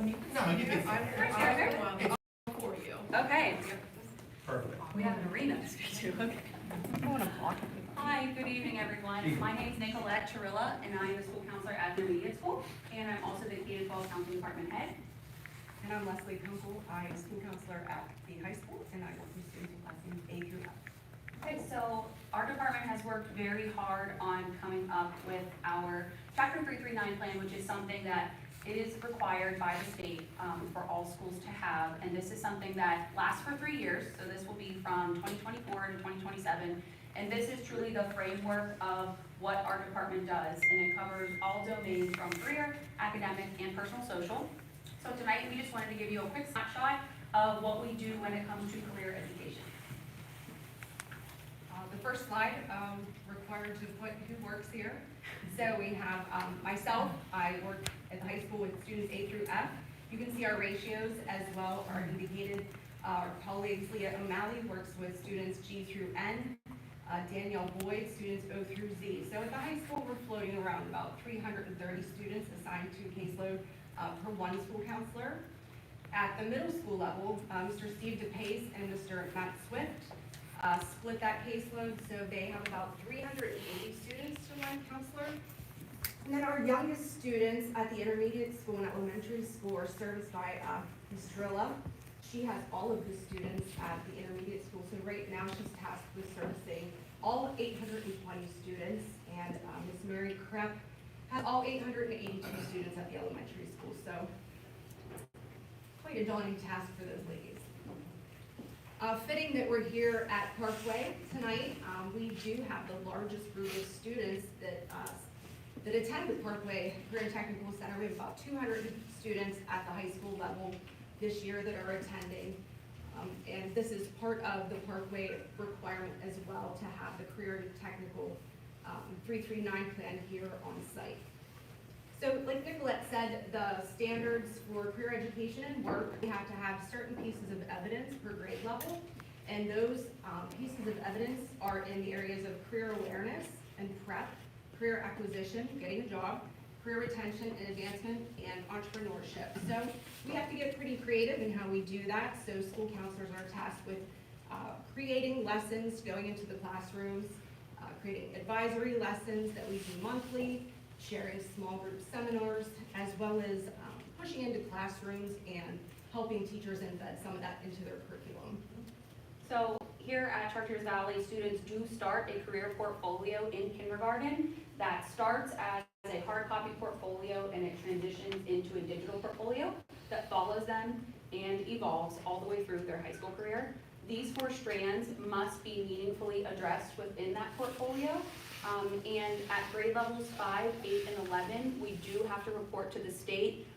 No, you can. I'm for you. Okay, Perfect. we have an arena to speak to, okay. Hi, good evening, everyone. My name is Nicolette Chirilla, and I am the school counselor at the intermediate school, and I'm also the K-12 counseling department head. And I'm Leslie Kunkel. I am school counselor at the high school, and I work with students in classes A through F. Okay, so our department has worked very hard on coming up with our Chapter 339 plan, which is something that it is required by the state for all schools to have, and this is something that lasts for 3 years, so this will be from 2024 to 2027, and this is truly the framework of what our department does, and it covers all domains from career, academic, and personal social. So tonight, we just wanted to give you a quick snapshot of what we do when it comes to career education. The first slide required to put who works here. So we have myself. I work at the high school with students A through F. You can see our ratios as well are indicated. Our colleagues Leah O'Malley works with students G through N. Danielle Boyd, students O through Z. So at the high school, we're floating around about 330 students assigned to caseload per one school counselor. At the middle school level, Mr. Steve DePace and Mr. Matt Swift split that caseload, so they have about 380 students to one counselor. And then our youngest students at the intermediate school and elementary school are serviced by Ms. Drilla. She has all of the students at the intermediate school, so right now she's tasked with servicing all 820 students, and Ms. Mary Krepp has all 882 students at the elementary school, so quite a daunting task for those ladies. Fitting that we're here at Parkway tonight, we do have the largest group of students that attend the Parkway Career and Technical Center. We have about 200 students at the high school level this year that are attending. And this is part of the Parkway requirement as well to have the Career and Technical 339 plan here on site. So like Nicolette said, the standards for career education and work, we have to have certain pieces of evidence per grade level. And those pieces of evidence are in the areas of career awareness and prep, career acquisition, getting a job, career retention and advancement, and entrepreneurship. So we have to get pretty creative in how we do that. So school counselors are tasked with creating lessons, going into the classrooms, creating advisory lessons that we do monthly, sharing small group seminars, as well as pushing into classrooms and helping teachers embed some of that into their curriculum. So here at Chartiers Valley, students do start a career portfolio in kindergarten that starts as a hard copy portfolio and it transitions into a digital portfolio that follows them and evolves all the way through their high school career. These 4 strands must be meaningfully addressed within that portfolio. And at grade levels 5, 8, and 11, we do have to report to the state.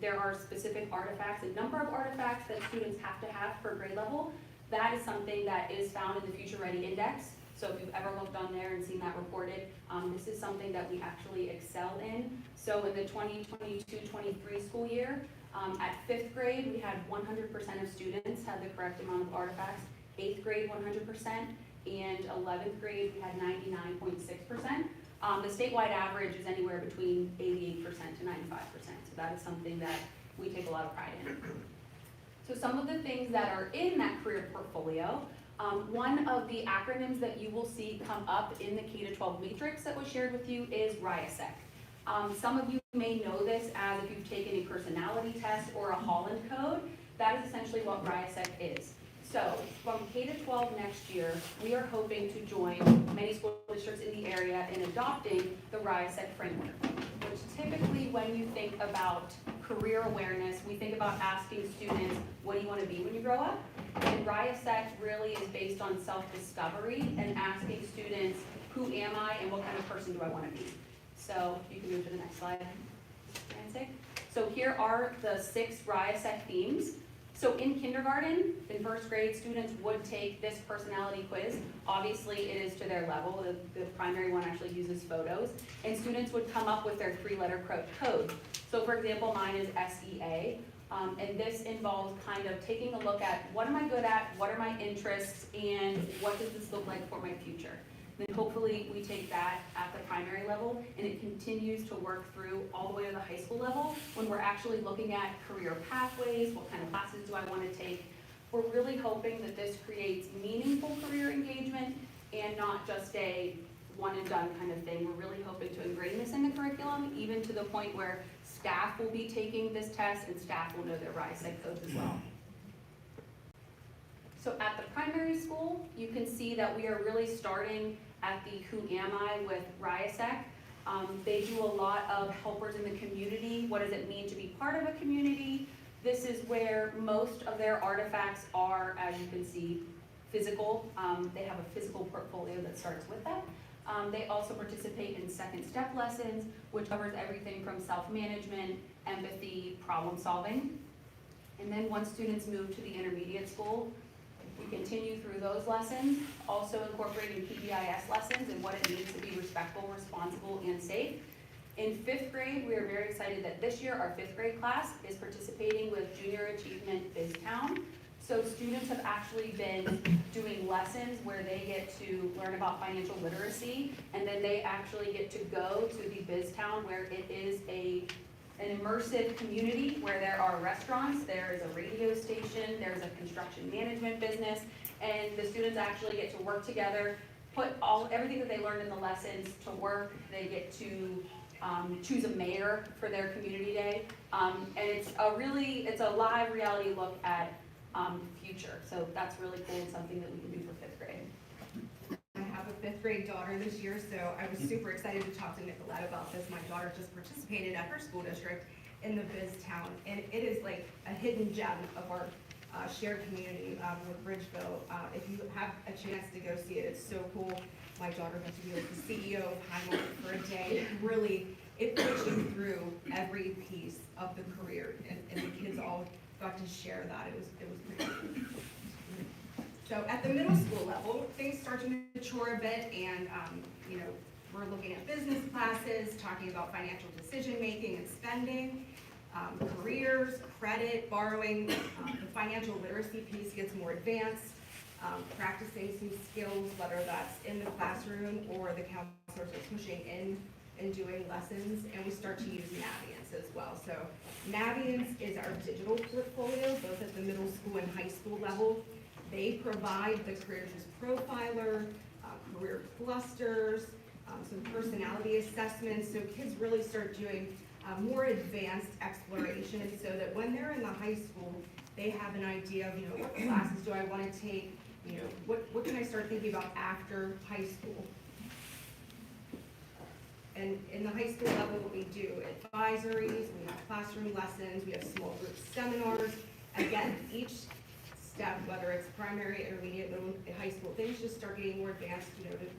There are specific artifacts, a number of artifacts that students have to have per grade level. That is something that is found in the Future Ready Index. So if you've ever looked on there and seen that reported, this is something that we actually excel in. So in the 2022-23 school year, at 5th grade, we had 100% of students had the correct amount of artifacts. 8th grade, 100%, and 11th grade, we had 99.6%. The statewide average is anywhere between 88% to 95%. So that is something that we take a lot of pride in. So some of the things that are in that career portfolio, one of the acronyms that you will see come up in the K-12 matrix that was shared with you is RIASEC. Some of you may know this as if you've taken a personality test or a Holland code. That is essentially what RIASEC is. So from K-12 next year, we are hoping to join many school districts in the area in adopting the RIASEC framework, which typically when you think about career awareness, we think about asking students, what do you want to be when you grow up? And RIASEC really is based on self-discovery and asking students, who am I and what kind of person do I want to be? So you can move to the next slide, Nancy. So here are the 6 RIASEC themes. So in kindergarten, in 1st grade, students would take this personality quiz. Obviously, it is to their level. The primary one actually uses photos. And students would come up with their 3-letter code. So for example, mine is SEA. And this involves kind of taking a look at what am I good at, what are my interests, and what does this look like for my future. Then hopefully we take that at the primary level and it continues to work through all the way to the high school level when we're actually looking at career pathways, what kind of classes do I want to take. We're really hoping that this creates meaningful career engagement and not just a one and done kind of thing. We're really hoping to ingrain this in the curriculum, even to the point where staff will be taking this test and staff will know their RISEC codes as well. So at the primary school, you can see that we are really starting at the Who Am I with RISEC. They do a lot of helpers in the community. What does it mean to be part of a community? This is where most of their artifacts are, as you can see, physical. They have a physical portfolio that starts with that. They also participate in second step lessons, which covers everything from self-management, empathy, problem solving. And then once students move to the intermediate school, we continue through those lessons, also incorporating PBIS lessons and what it means to be respectful, responsible, and safe. In 5th grade, we are very excited that this year our 5th grade class is participating with Junior Achievement BizTown. So students have actually been doing lessons where they get to learn about financial literacy, and then they actually get to go to the BizTown where it is an immersive community where there are restaurants, there is a radio station, there's a construction management business, and the students actually get to work together, put everything that they learned in the lessons to work. They get to choose a mayor for their community day, and it's a live reality look at future. So that's really cool and something that we can do for 5th grade. I have a 5th grade daughter this year, so I was super excited to talk to Nicolette about this. My daughter just participated at her school district in the BizTown, and it is like a hidden gem of our shared community with Bridgeville. If you have a chance to go see it, it's so cool. My daughter got to be like the CEO of Highmark for a day. It puts you through every piece of the career, and the kids all got to share that. It was pretty cool. So at the middle school level, things start to mature a bit, and we're looking at business classes, talking about financial decision making and spending, careers, credit, borrowing. The financial literacy piece gets more advanced, practicing some skills, whether that's in the classroom or the counselors are pushing in and doing lessons, and we start to use Naviance as well. So Naviance is our digital portfolio, both at the middle school and high school level. They provide the career choice profiler, career clusters, some personality assessments, so kids really start doing more advanced exploration, so that when they're in the high school, they have an idea of, what classes do I want to take, what can I start thinking about after high school. And in the high school level, we do advisories, we have classroom lessons, we have small group seminars. Again, each step, whether it's primary, intermediate, middle, high school, things just start getting more advanced,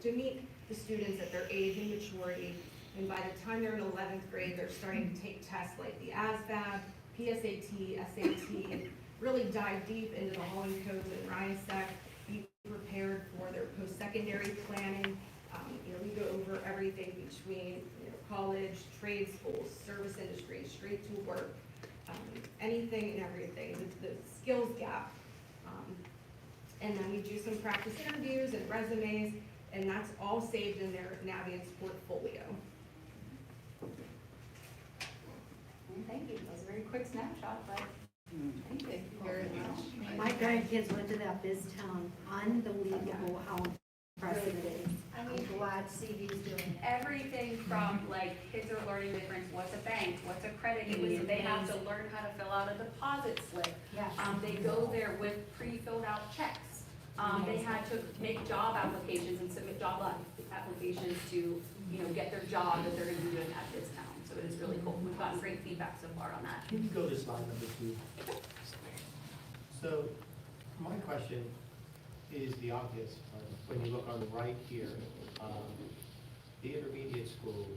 to meet the students at their age and maturity. And by the time they're in 11th grade, they're starting to take tests like the ASVAB, PSAT, SAT, and really dive deep into the hauling codes and RISEC, be prepared for their post-secondary planning. We go over everything between college, trade schools, service industry, straight to work, anything and everything, the skills gap. And then we do some practice interviews and resumes, and that's all saved in their Naviance portfolio. Thank you. That was a very quick snapshot, but thank you very much. My grandkids went to that BizTown. Unbelievable how impressive it is. I'm glad CV's doing it. Everything from kids are learning different, what's a bank, what's a credit union, they have to learn how to fill out a deposit slip. Yes. They go there with pre-filled out checks. They had to make job applications and submit job applications to, get their job that they're gonna be doing at BizTown. So it is really cool. We've gotten great feedback so far on that. Can you go to slide number 2? So, my question is the obvious. When you look on the right here, the intermediate school,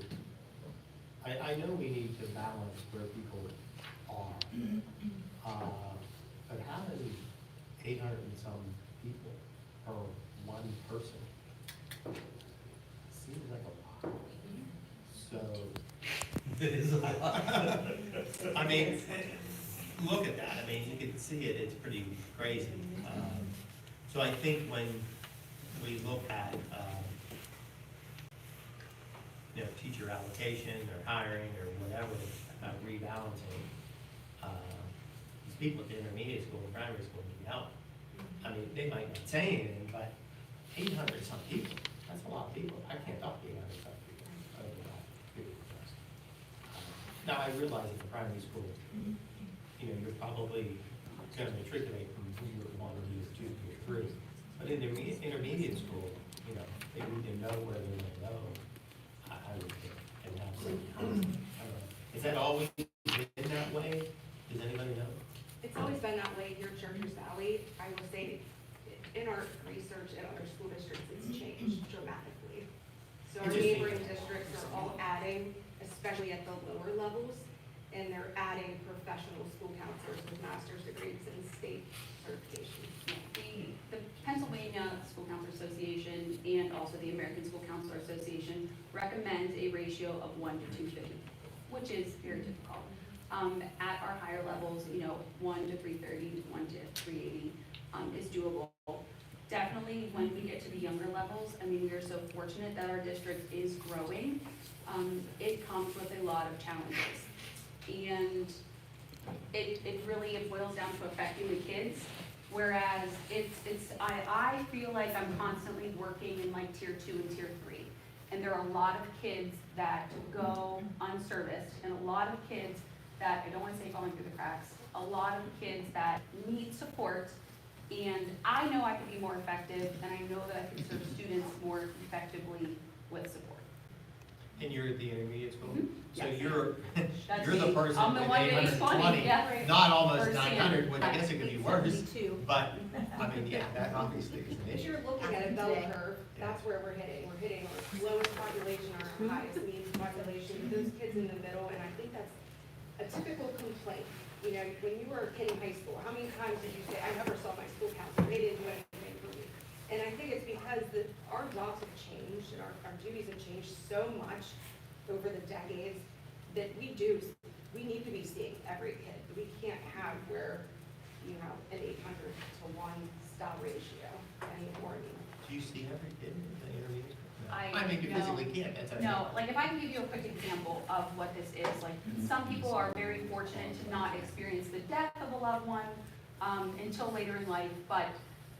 I know we need to balance where people are, but having 800 and some people per one person seems like a lot. So, it is a lot. I mean, look at that. I mean, you can see it. It's pretty crazy. So I think when we look at teacher allocation or hiring or whatever, rebalancing, these people at the intermediate school and primary school need help. I mean, they might not say anything, but 800 some people, that's a lot of people. I can't talk to 800 some people. I don't know how to do it. Now, I realize at the primary school, you're probably going to matriculate from year 1 or year 2, year 3. But in the intermediate school, they need to know where they're going to go, I would think, and have some kind of, I don't know. Has that always been that way? Does anybody know? It's always been that way here at Chartiers Valley. I will say, in our research at other school districts, it's changed dramatically. So our Interesting. neighboring districts are all adding, especially at the lower levels, and they're adding professional school counselors with master's degrees and state certifications. The Pennsylvania School Counselor Association and also the American School Counselor Association recommends a ratio of 1 to 250, which is very difficult. At our higher levels, 1 to 330, 1 to 380 is doable. Definitely when we get to the younger levels, we are so fortunate that our district is growing. It comes with a lot of challenges. And it boils down to affecting the kids. Whereas I feel like I'm constantly working in like tier 2 and tier 3. And there are a lot of kids that go unserviced and a lot of kids that, I don't want to say falling through the cracks, a lot of kids that need support. And I know I can be more effective and I know that I can serve students more effectively with support. And you're at the intermediate school? Mhm. So Yes. you're That's the me. person I'm the with one to 820, yeah, right. not almost Or 900, which I seeing- guess it could be worse. 72. But, yeah, that obviously is an If issue. you're looking at a bell Today. curve, that's where we're hitting. We're hitting our lowest population, our highest means population, those kids in the middle, and I think that's a typical complaint. When you were a kid in high school, how many times did you say, I never saw my school counselor, they didn't do anything for me? And I think it's because our jobs have changed and our duties have changed so much over the decades that we need to be seeing every kid. We can't have where you have an 800 to 1 style ratio anymore. Do you see every kid in the intermediate school? No. I mean, you no. physically can't, that's okay. No, like if I can give you a quick example of what this is, like some people are very fortunate to not experience the death of a loved one until later in life, but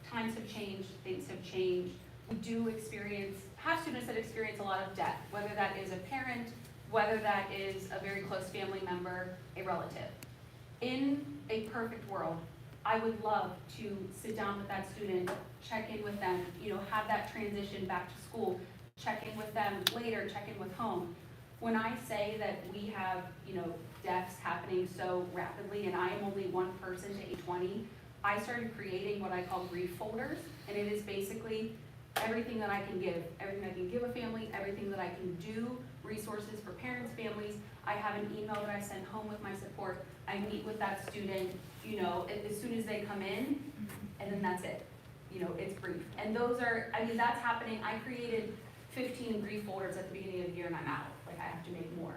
times have changed, things have changed. We do have students that experience a lot of death, whether that is a parent, whether that is a very close family member, a relative. In a perfect world, I would love to sit down with that student, check in with them, have that transition back to school, check in with them later, check in with home. When I say that we have, deaths happening so rapidly and I am only one person to 820, I started creating what I call grief folders, and it is basically everything that I can give a family, everything that I can do, resources for parents, families. I have an email that I send home with my support. I meet with that student, as soon as they come in, and then that's it. It's brief. And that's happening. I created 15 grief folders at the beginning of the year and I'm out. Like, I have to make more.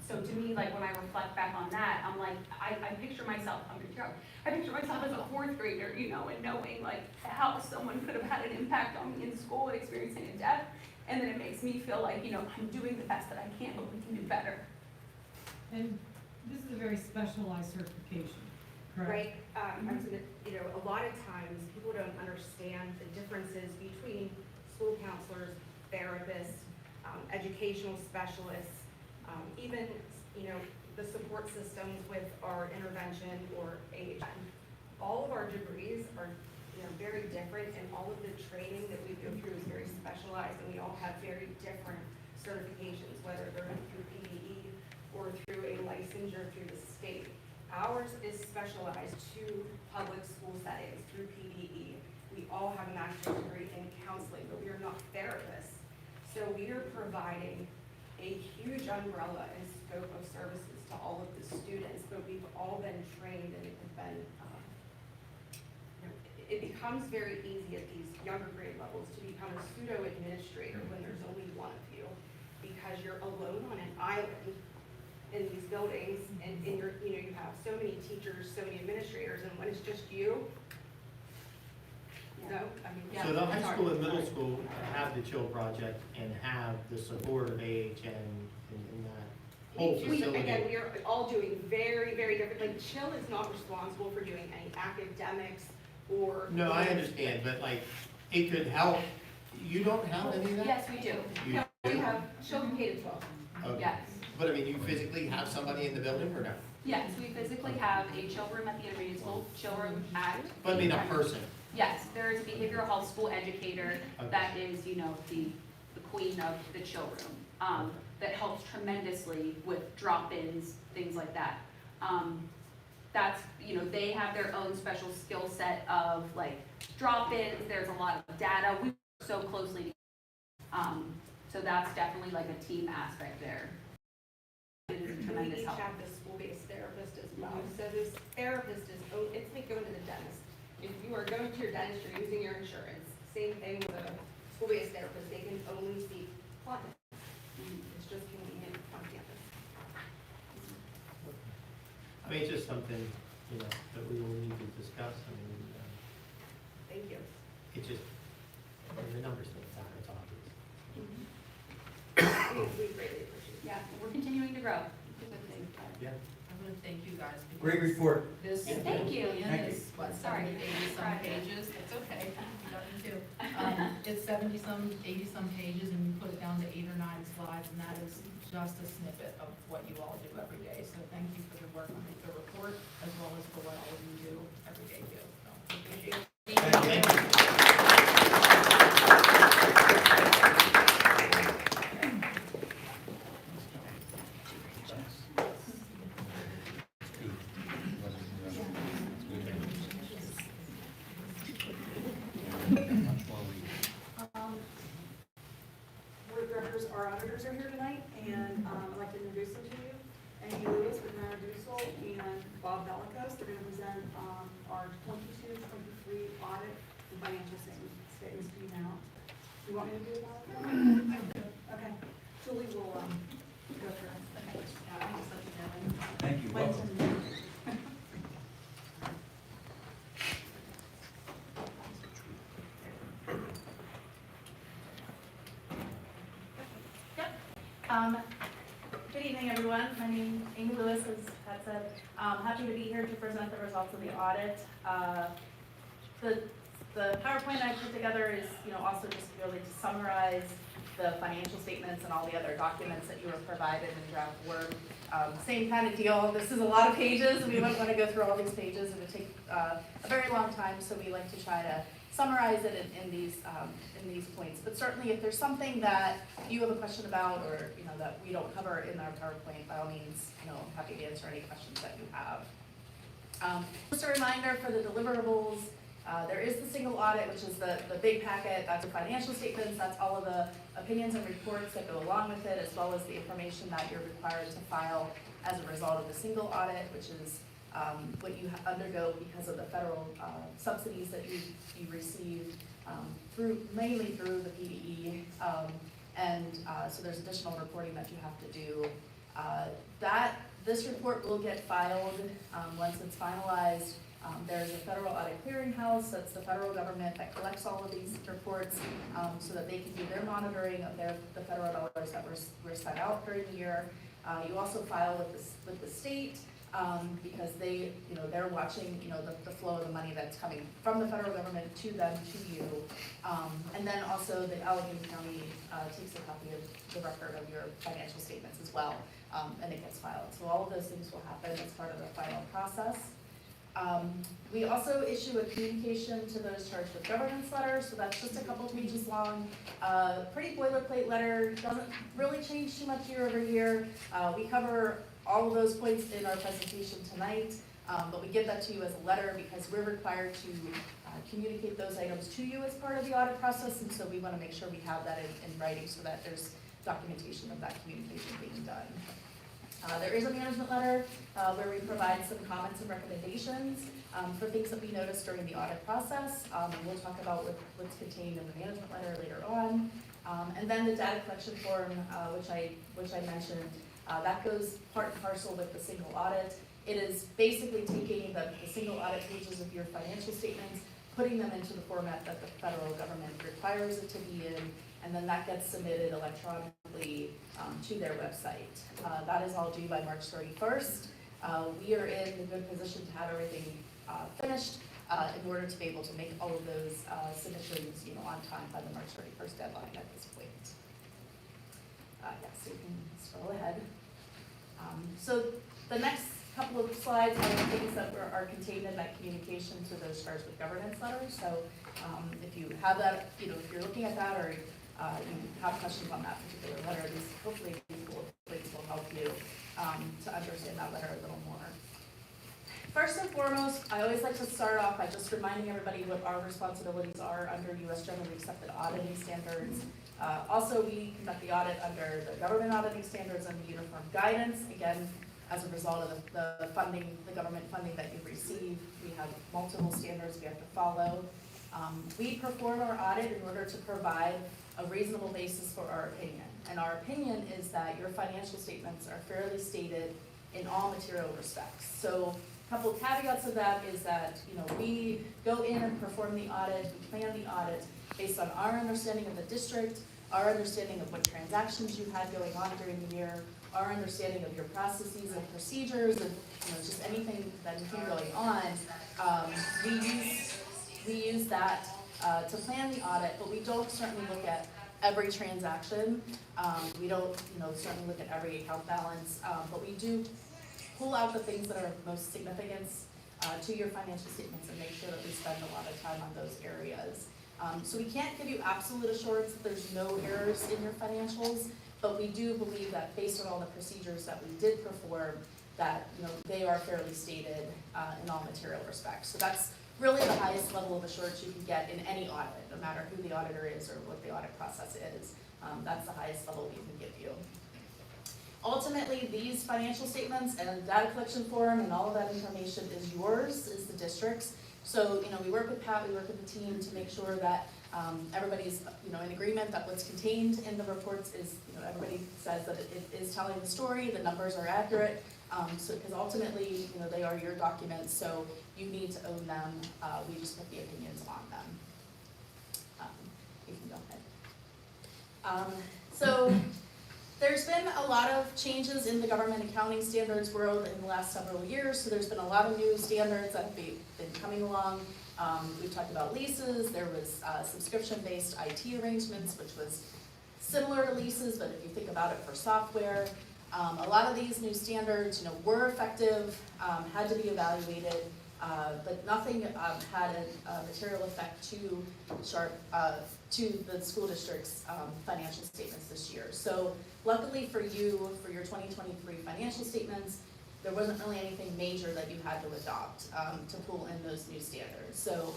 So to me, like, when I reflect back on that, I'm like, I picture myself, I picture myself as a 4th grader, and knowing, like, how someone could have had an impact on me in school and experiencing a death. And then it makes me feel like, I'm doing the best that I can, but we can do better. And this is a very specialized certification, correct? Right, I was gonna, a lot of times, people don't understand the differences between school counselors, therapists, educational specialists, even, the support systems with our intervention or AHN. All of our degrees are, very different, and all of the training that we go through is very specialized, and we all have very different certifications, whether they're through PDE or through a licensure through the state. Ours is specialized to public school settings through PDE. We all have a master's degree in counseling, but we are not therapists. So we are providing a huge umbrella and scope of services to all of the students, but we've all been trained, and it has been, it becomes very easy at these younger grade levels to become a pseudo administrator when there's only one of you, because you're alone on an island in these buildings, and you're, you have so many teachers, so many administrators, and when it's just you, Yeah. No, I mean, yeah. So the high it's hard. school and middle school have the chill project and have the support of AHN in that whole Again, facility. we are all doing very, very different, like Chill is not responsible for doing any academics or. No, I understand, but like, it could help. You don't have any of that? Yes, we do. You No, we do? have Chill from K to 12. Okay. Yes. But I mean, you physically have somebody in the building or no? Yes, we physically have a chill room at the intermediate school, chill room at. But I mean, a person. Yes, there is a behavioral health school educator Okay. that is, you know, the queen of the chill room, that helps tremendously with drop-ins, things like that. That's, you know, they have their own special skill set of like drop-ins, there's a lot of data, we work so closely. So that's definitely like a team aspect there. It is a tremendous We each help. have this school-based therapist as well. Mhm. So this therapist is, it's like going to the dentist. If you are going to your dentist, you're using your insurance. Same thing with a school-based therapist, they can only see clients. It's just convenient on campus. I mean, it's just something, you know, that we will need to discuss. I mean, Thank you. it just, I mean, the numbers don't sound, it's obvious. We greatly appreciate it. Yeah, we're continuing to grow. It's a good thing. Yeah. I want to thank you guys. because Great report. This. Thank you. plan is, what, Sorry. 70, 80 some Right. pages? It's okay. You got me too. It's 70 some, 80 some pages, and you put it down to 8 or 9 slides, and that is just a snippet of what you all do every day. So thank you for your work on the report, as well as for what all of you do every day too. So appreciate it. Thank you. Board of directors, our auditors are here tonight, and I'd like to introduce them to you. Amy Lewis with Mara Dussel and Bob Bellicos. They're gonna present our 22-23 audit and financial statements to you now. You want me to do it now? Okay. Julie will go through it. Okay. Thank you. Welcome. Good evening, everyone. My name is Amy Lewis, as Pat said. Happy to be here to present the results of the audit. The PowerPoint I put together is, also just really to summarize the financial statements and all the other documents that you were provided in draft Word. Same kind of deal. This is a lot of pages. We wouldn't want to go through all these pages. It would take a very long time, so we like to try to summarize it in these points. But certainly, if there's something that you have a question about, or that we don't cover in our PowerPoint, by all means, I'm happy to answer any questions that you have. Just a reminder for the deliverables. There is the single audit, which is the big packet. That's the financial statements. That's all of the opinions and reports that go along with it, as well as the information that you're required to file as a result of the single audit, which is what you undergo because of the federal subsidies that you receive mainly through the PDE. So there's additional reporting that you have to do. This report will get filed once it's finalized. There's a federal audit clearinghouse, that's the federal government that collects all of these reports so that they can do their monitoring of the federal dollars that were spent out during the year. You also file with the state because they're watching the flow of the money that's coming from the federal government to them, to you. And then also the Allegheny County takes a copy of the record of your financial statements as well, and it gets filed. So all of those things will happen as part of the final process. We also issue a communication to those charged with governance letters, so that's just a couple pages long. Pretty boilerplate letter, doesn't really change too much year over year. We cover all of those points in our presentation tonight, but we give that to you as a letter because we're required to communicate those items to you as part of the audit process, and so we want to make sure we have that in writing so that there's documentation of that communication being done. There is a management letter where we provide some comments and recommendations for things that we noticed during the audit process. And we'll talk about what's contained in the management letter later on. And then the data collection form, which I mentioned, that goes part and parcel with the single audit. It is basically taking the single audit pages of your financial statements, putting them into the format that the federal government requires it to be in, and then that gets submitted electronically to their website. That is all due by March 31st. We are in a good position to have everything finished in order to be able to make all of those submissions, on time by the March 31st deadline at this point. Yes, you can scroll ahead. So the next couple of slides are the things that are contained in that communication through those charged with governance letters. So if you have that, if you're looking at that or you have questions on that particular letter, hopefully these bullet points will help you to understand that letter a little more. First and foremost, I always like to start off by just reminding everybody what our responsibilities are under U.S. generally accepted auditing standards. Also, we conduct the audit under the government auditing standards and the uniform guidance. Again, as a result of the funding, the government funding that you receive, we have multiple standards we have to follow. We perform our audit in order to provide a reasonable basis for our opinion. And our opinion is that your financial statements are fairly stated in all material respects. So a couple of caveats of that is that, we go in and perform the audit, we plan the audit based on our understanding of the district, our understanding of what transactions you had going on during the year, our understanding of your processes and procedures, and just anything that you think going on. We use that to plan the audit, but we don't certainly look at every transaction. We don't, certainly look at every account balance, but we do pull out the things that are of most significance to your financial statements and make sure that we spend a lot of time on those areas. So we can't give you absolute assurance that there's no errors in your financials, but we do believe that based on all the procedures that we did perform, that they are fairly stated in all material respects. So that's really the highest level of assurance you can get in any audit, no matter who the auditor is or what the audit process is. That's the highest level we can give you. Ultimately, these financial statements and data collection form and all of that information is yours, is the district's. So, we work with Pat, we work with the team to make sure that everybody's, in agreement that what's contained in the reports is, everybody says that it is telling the story, the numbers are accurate. So, because ultimately, they are your documents, so you need to own them. We just put the opinions on them. You can go ahead. So, there's been a lot of changes in the government accounting standards world in the last several years, so there's been a lot of new standards that have been coming along. We've talked about leases, there was subscription-based IT arrangements, which was similar to leases, but if you think about it for software. A lot of these new standards, were effective, had to be evaluated, but nothing had a material effect to the school district's financial statements this year. So luckily for you, for your 2023 financial statements, there wasn't really anything major that you had to adopt to pull in those new standards. So,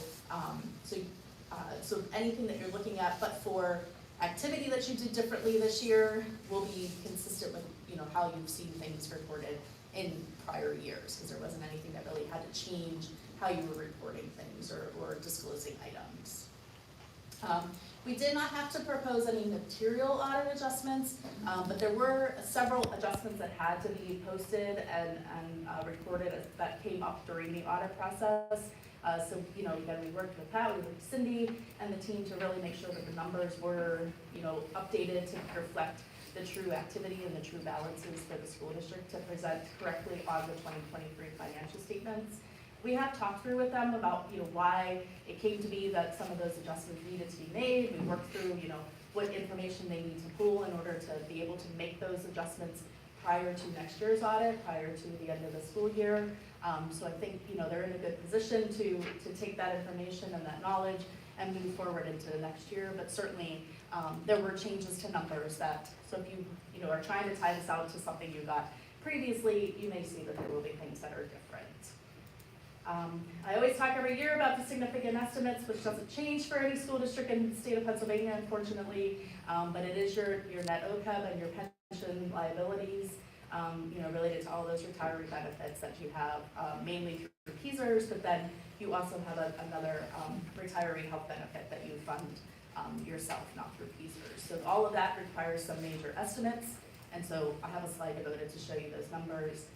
so anything that you're looking at, but for activity that you did differently this year, will be consistent with how you've seen things reported in prior years, because there wasn't anything that really had to change how you were reporting things or disclosing items. We did not have to propose any material audit adjustments, but there were several adjustments that had to be posted and recorded that came up during the audit process. So, again, we worked with Pat, we worked with Cindy and the team to really make sure that the numbers were, updated to reflect the true activity and the true balances for the school district to present correctly on the 2023 financial statements. We have talked through with them about, why it came to be that some of those adjustments needed to be made. We worked through, what information they need to pull in order to be able to make those adjustments prior to next year's audit, prior to the end of the school year. So I think, they're in a good position to take that information and that knowledge and move forward into the next year. But certainly, there were changes to numbers that, so if you, are trying to tie this out to something you got previously, you may see that there will be things that are different. I always talk every year about the significant estimates, which doesn't change for any school district in the state of Pennsylvania, unfortunately, but it is your net OPEB and your pension liabilities, related to all those retiree benefits that you have, mainly through PSERS, but then you also have another retiree health benefit that you fund yourself, not through PSERS. So all of that requires some major estimates, and so I have a slide devoted to show you those numbers.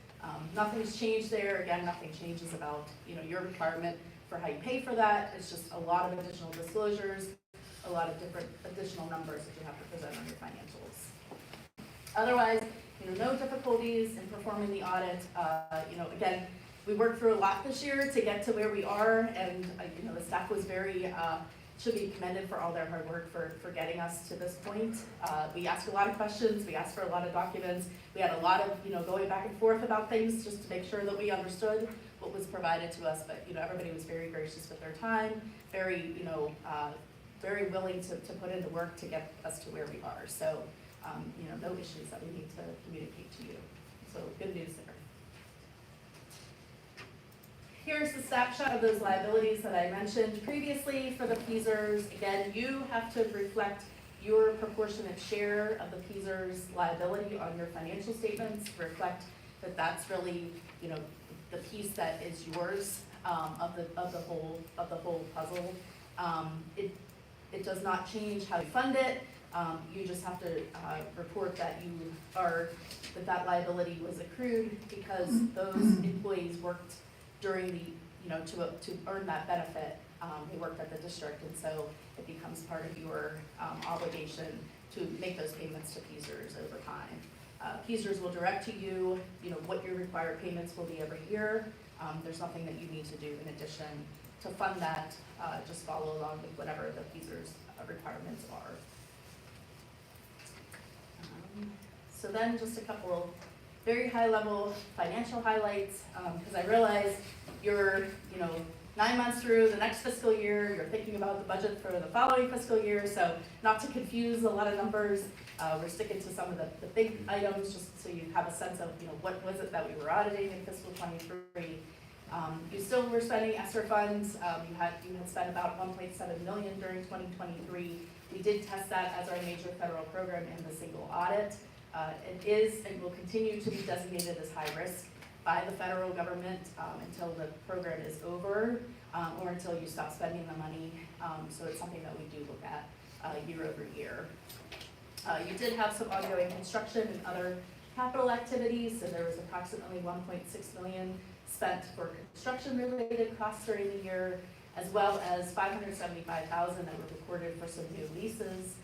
Nothing's changed there, again, nothing changes about, your requirement for how you pay for that, it's just a lot of additional disclosures, a lot of different additional numbers that you have to present on your financials. Otherwise, no difficulties in performing the audit. Again, we worked through a lot this year to get to where we are, and the staff was very, should be commended for all their hard work for getting us to this point. We asked a lot of questions, we asked for a lot of documents, we had a lot of, going back and forth about things just to make sure that we understood what was provided to us, but, everybody was very gracious with their time, very, very willing to put in the work to get us to where we are. So, no issues that we need to communicate to you. So, good news there. Here's the snapshot of those liabilities that I mentioned previously for the PSERS. Again, you have to reflect your proportionate share of the PSERS liability on your financial statements, reflect that that's really, the piece that is yours of the whole puzzle. It does not change how you fund it. You just have to report that that liability was accrued because those employees worked during the, to earn that benefit. They worked at the district, and so it becomes part of your obligation to make those payments to PSERS over time. PSERS will direct to you, what your required payments will be every year. There's nothing that you need to do in addition to fund that. Just follow along with whatever the PSERS requirements are. So then just a couple very high level financial highlights, because I realize you're, 9 months through the next fiscal year, you're thinking about the budget for the following fiscal year, so not to confuse a lot of numbers, we're sticking to some of the big items just so you have a sense of, what was it that we were auditing in fiscal 23. You still were spending ESSER funds, you had spent about 1.7 million during 2023. We did test that as our major federal program in the single audit. It is and will continue to be designated as high risk by the federal government until the program is over or until you stop spending the money. So it's something that we do look at year over year. You did have some ongoing construction and other capital activities, so there was approximately 1.6 million spent for construction related costs during the year, as well as 575,000 that were recorded for some new leases.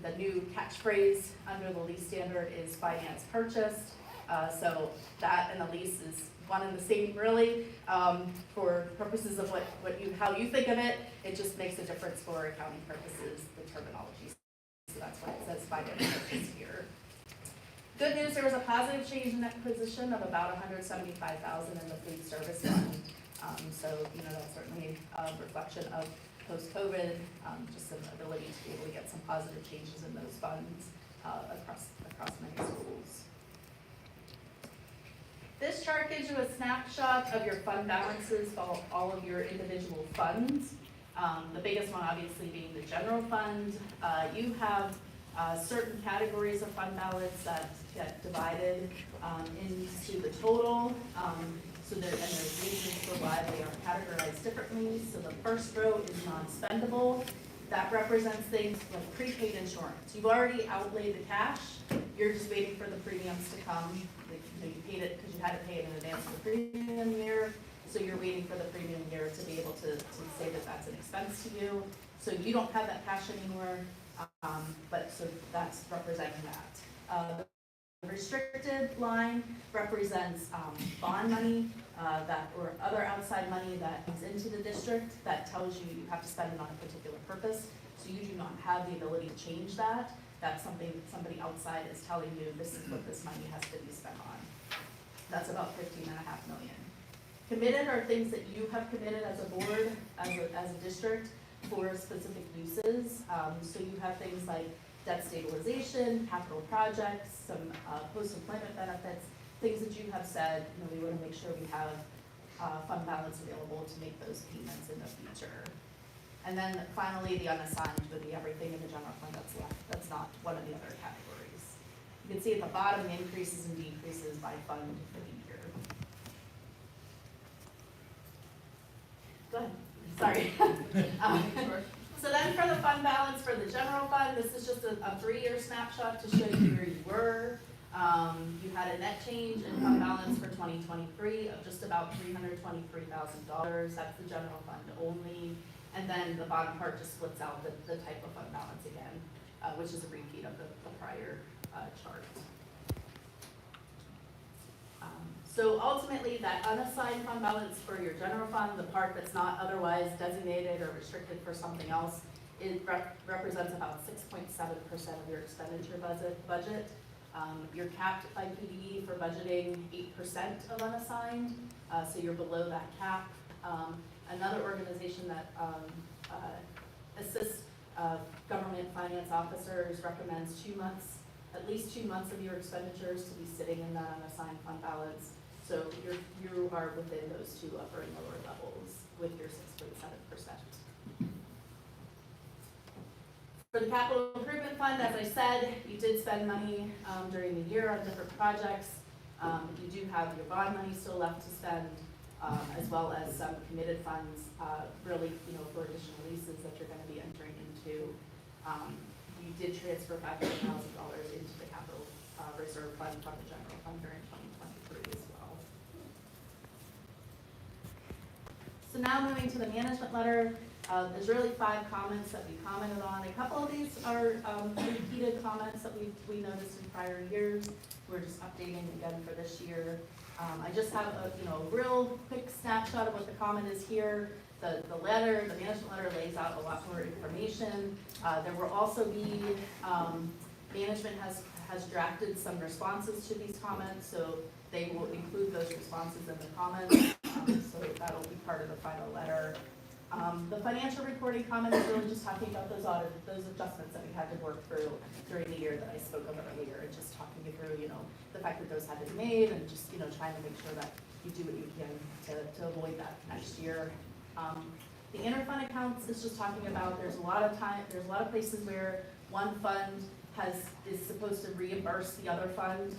The new catchphrase under the lease standard is finance purchased. So that and the lease is one and the same really. For purposes of how you think of it, it just makes a difference for accounting purposes, the terminology. So that's why it says finance purchased here. Good news, there was a positive change in that position of about 175,000 in the food service fund. So, that's certainly a reflection of post-COVID, just an ability to be able to get some positive changes in those funds across many schools. This chart gives you a snapshot of your fund balances for all of your individual funds. The biggest one obviously being the general fund. You have certain categories of fund balance that get divided into the total. And there's reasons for why they are categorized differently. So the first row is non-spendable. That represents things like prepaid insurance. You've already outlaid the cash. You're just waiting for the premiums to come. You paid it because you had to pay it in advance of the premium year. So you're waiting for the premium year to be able to say that that's an expense to you. So you don't have that cash anymore. But so that's representing that. The restricted line represents bond money or other outside money that comes into the district that tells you have to spend it on a particular purpose. So you do not have the ability to change that. That's something that somebody outside is telling you this is what this money has to be spent on. That's about 15.5 million. Committed are things that you have committed as a board, as a district for specific uses. So you have things like debt stabilization, capital projects, some post-employment benefits, things that you have said, we want to make sure we have fund balance available to make those payments in the future. And then finally, the unassigned would be everything in the general fund that's left. That's not one of the other categories. You can see at the bottom the increases and decreases by fund for the year. Go ahead. Sorry. So then for the fund balance for the general fund, this is just a 3-year snapshot to show you where you were. You had a net change in fund balance for 2023 of just about $323,000. That's the general fund only. And then the bottom part just splits out the type of fund balance again, which is a repeat of the prior chart. So ultimately, that unassigned fund balance for your general fund, the part that's not otherwise designated or restricted for something else, it represents about 6.7% of your expenditure budget. You're capped by PDE for budgeting 8% of unassigned, so you're below that cap. Another organization that assists government finance officers recommends 2 months, at least 2 months of your expenditures to be sitting in that unassigned fund balance. So you are within those two upper and lower levels with your 6.7%. For the capital improvement fund, as I said, you did spend money during the year on different projects. You do have your bond money still left to spend, as well as some committed funds, really, for additional leases that you're going to be entering into. You did transfer $500,000 into the capital reserve fund from the general fund during 2023 as well. So now moving to the management letter, there's really 5 comments that we commented on. A couple of these are repeated comments that we noticed in prior years. We're just updating again for this year. I just have a real quick snapshot of what the comment is here. The management letter lays out a lot more information. There will also be, management has drafted some responses to these comments, so they will include those responses in the comments. So that'll be part of the final letter. The financial reporting comment is really just talking about those adjustments that we had to work through during the year that I spoke of earlier, and just talking you through, the fact that those had to be made, and just, trying to make sure that you do what you can to avoid that next year. The interfund accounts is just talking about there's a lot of places where one fund is supposed to reimburse the other fund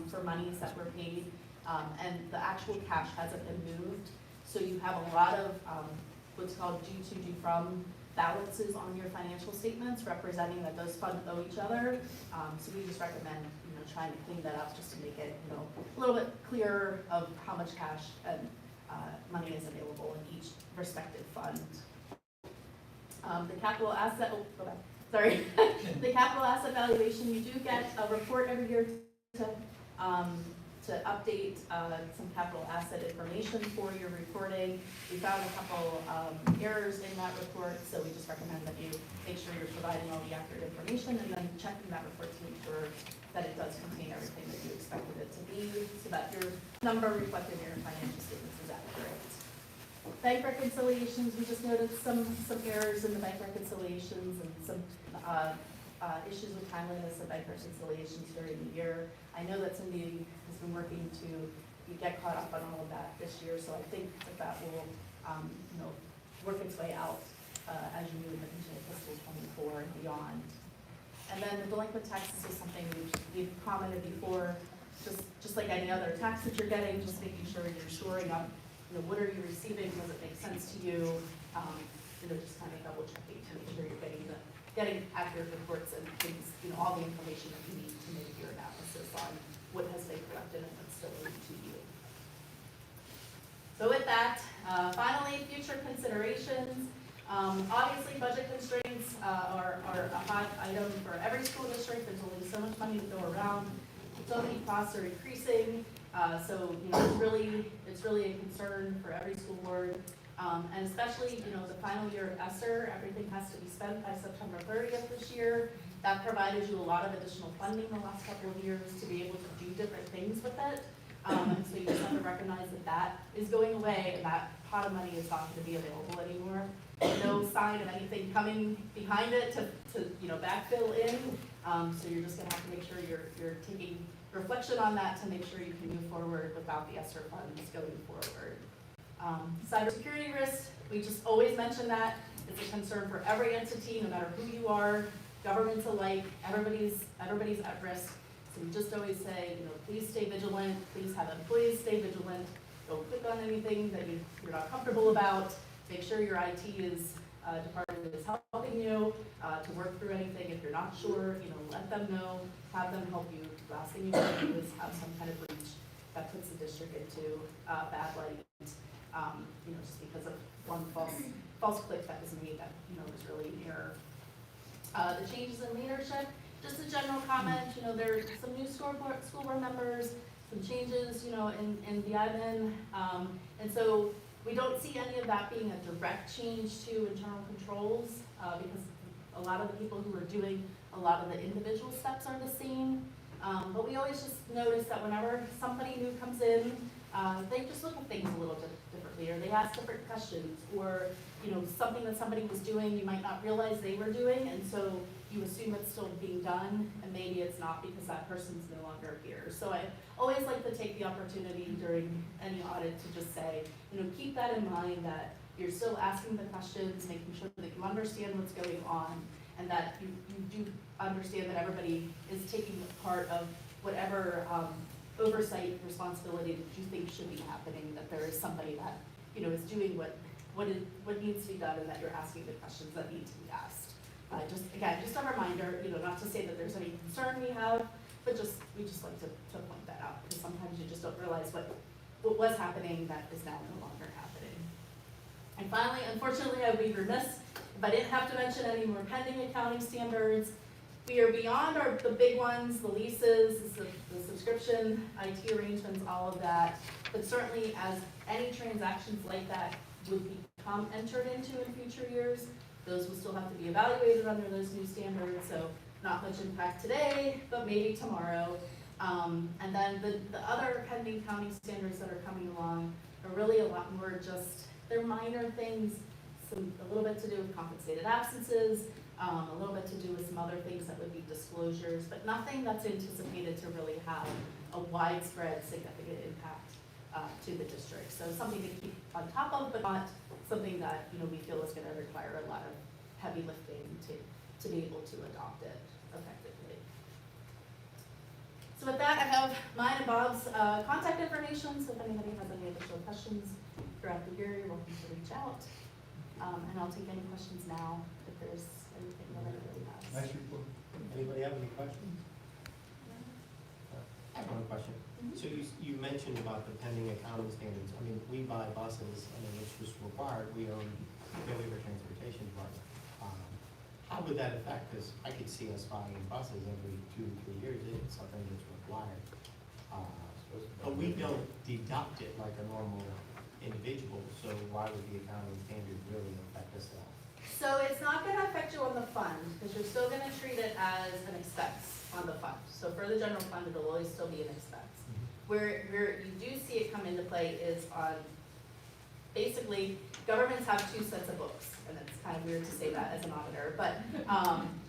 for monies that were paid, and the actual cash hasn't been moved. So you have a lot of what's called due to, due from balances on your financial statements, representing that those funds owe each other. So we just recommend, trying to clean that up just to make it, a little bit clearer of how much cash and money is available in each respective fund. The capital asset, the capital asset valuation, you do get a report every year to update some capital asset information for your reporting. We found a couple errors in that report, so we just recommend that you make sure you're providing all the accurate information and then checking that report to make sure that it does contain everything that you expected it to be, so that your number reflected in your financial statements is accurate. Bank reconciliations, we just noted some errors in the bank reconciliations and some issues with timeliness of bank reconciliations during the year. I know that Cindy has been working to get caught up on all of that this year, so I think that will, work its way out as you move into fiscal 24 and beyond. And then the delinquent taxes is something we've commented before, just like any other tax that you're getting, just making sure you're shoring up, what are you receiving, does it make sense to you, just kind of double checking to make sure you're getting accurate reports and things, all the information that you need to make your analysis on what has been collected and what's still owed to you. So with that, finally, future considerations. Obviously, budget constraints are a hot item for every school district. There's only so much money to go around. So many costs are increasing. So it's really a concern for every school board. And especially, the final year of ESSER, everything has to be spent by September 30th this year. That provided you a lot of additional funding the last couple of years to be able to do different things with it. And so you just have to recognize that is going away, and that pot of money is not going to be available anymore. No sign of anything coming behind it to backfill in. So you're just going to have to make sure you're taking reflection on that to make sure you can move forward without the ESSER funds going forward. Cybersecurity risks, we just always mention that. It's a concern for every entity, no matter who you are, governments alike, everybody's at risk. So we just always say, please stay vigilant, please have employees stay vigilant, don't click on anything that you're not comfortable about, make sure your IT is department kindergarten is helping you, to work through anything. If you're not sure, let them know, have them help you. The last thing you want to do is have some kind of breach that puts the district into bad light, just because of one false click that was made that, was really an error. The changes in leadership, just a general comment, there are some new school board members, some changes, in the admin, and so we don't see any of that being a direct change to internal controls, because a lot of the people who are doing a lot of the individual steps are the same. But we always just notice that whenever somebody new comes in, they just look at things a little differently, or they ask different questions, or, something that somebody was doing, you might not realize they were doing, and so you assume it's still being done, and maybe it's not because that person's no longer here. So I always like to take the opportunity during any audit to just say, keep that in mind, that you're still asking the questions, making sure that you understand what's going on, and that you do understand that everybody is taking part of whatever oversight responsibility that you think should be happening, that there is somebody that, is doing what needs to be done, and that you're asking the questions that need to be asked. Just a reminder, not to say that there's any concern we have, but we just like to point that out, because sometimes you just don't realize what was happening that is now no longer happening. And finally, unfortunately, I would be remiss if I didn't have to mention any more pending accounting standards. We are beyond the big ones, the leases, the subscription, IT arrangements, all of that. But certainly, as any transactions like that would become entered into in future years, those will still have to be evaluated under those new standards. So not much impact today, but maybe tomorrow. And then the other pending accounting standards that are coming along are really a lot more they're minor things, a little bit to do with compensated absences, a little bit to do with some other things that would be disclosures, but nothing that's anticipated to really have a widespread significant impact to the district. So something to keep on top of, but not something that we feel is going to require a lot of heavy lifting to be able to adopt it effectively. So with that, I have mine and Bob's contact information, so if anybody has any additional questions throughout the year, you're welcome to reach out. And I'll take any questions now if there's anything that anybody has. Nice report. Anybody have any questions? I have one question. So you mentioned about the pending accounting standards. I mean, we buy buses, which was required. We own Philly River Transportation Department. How would that affect? Because I could see us buying buses every 2 to 3 years. It's something that's required. But we don't deduct it like a normal individual. So why would the accounting standard really affect us at all? So it's not going to affect you on the fund, because you're still going to treat it as an expense on the fund. So for the general fund, it'll always still be an expense. Where you do see it come into play is on, basically, governments have 2 sets of books, and it's kind of weird to say that as an auditor, but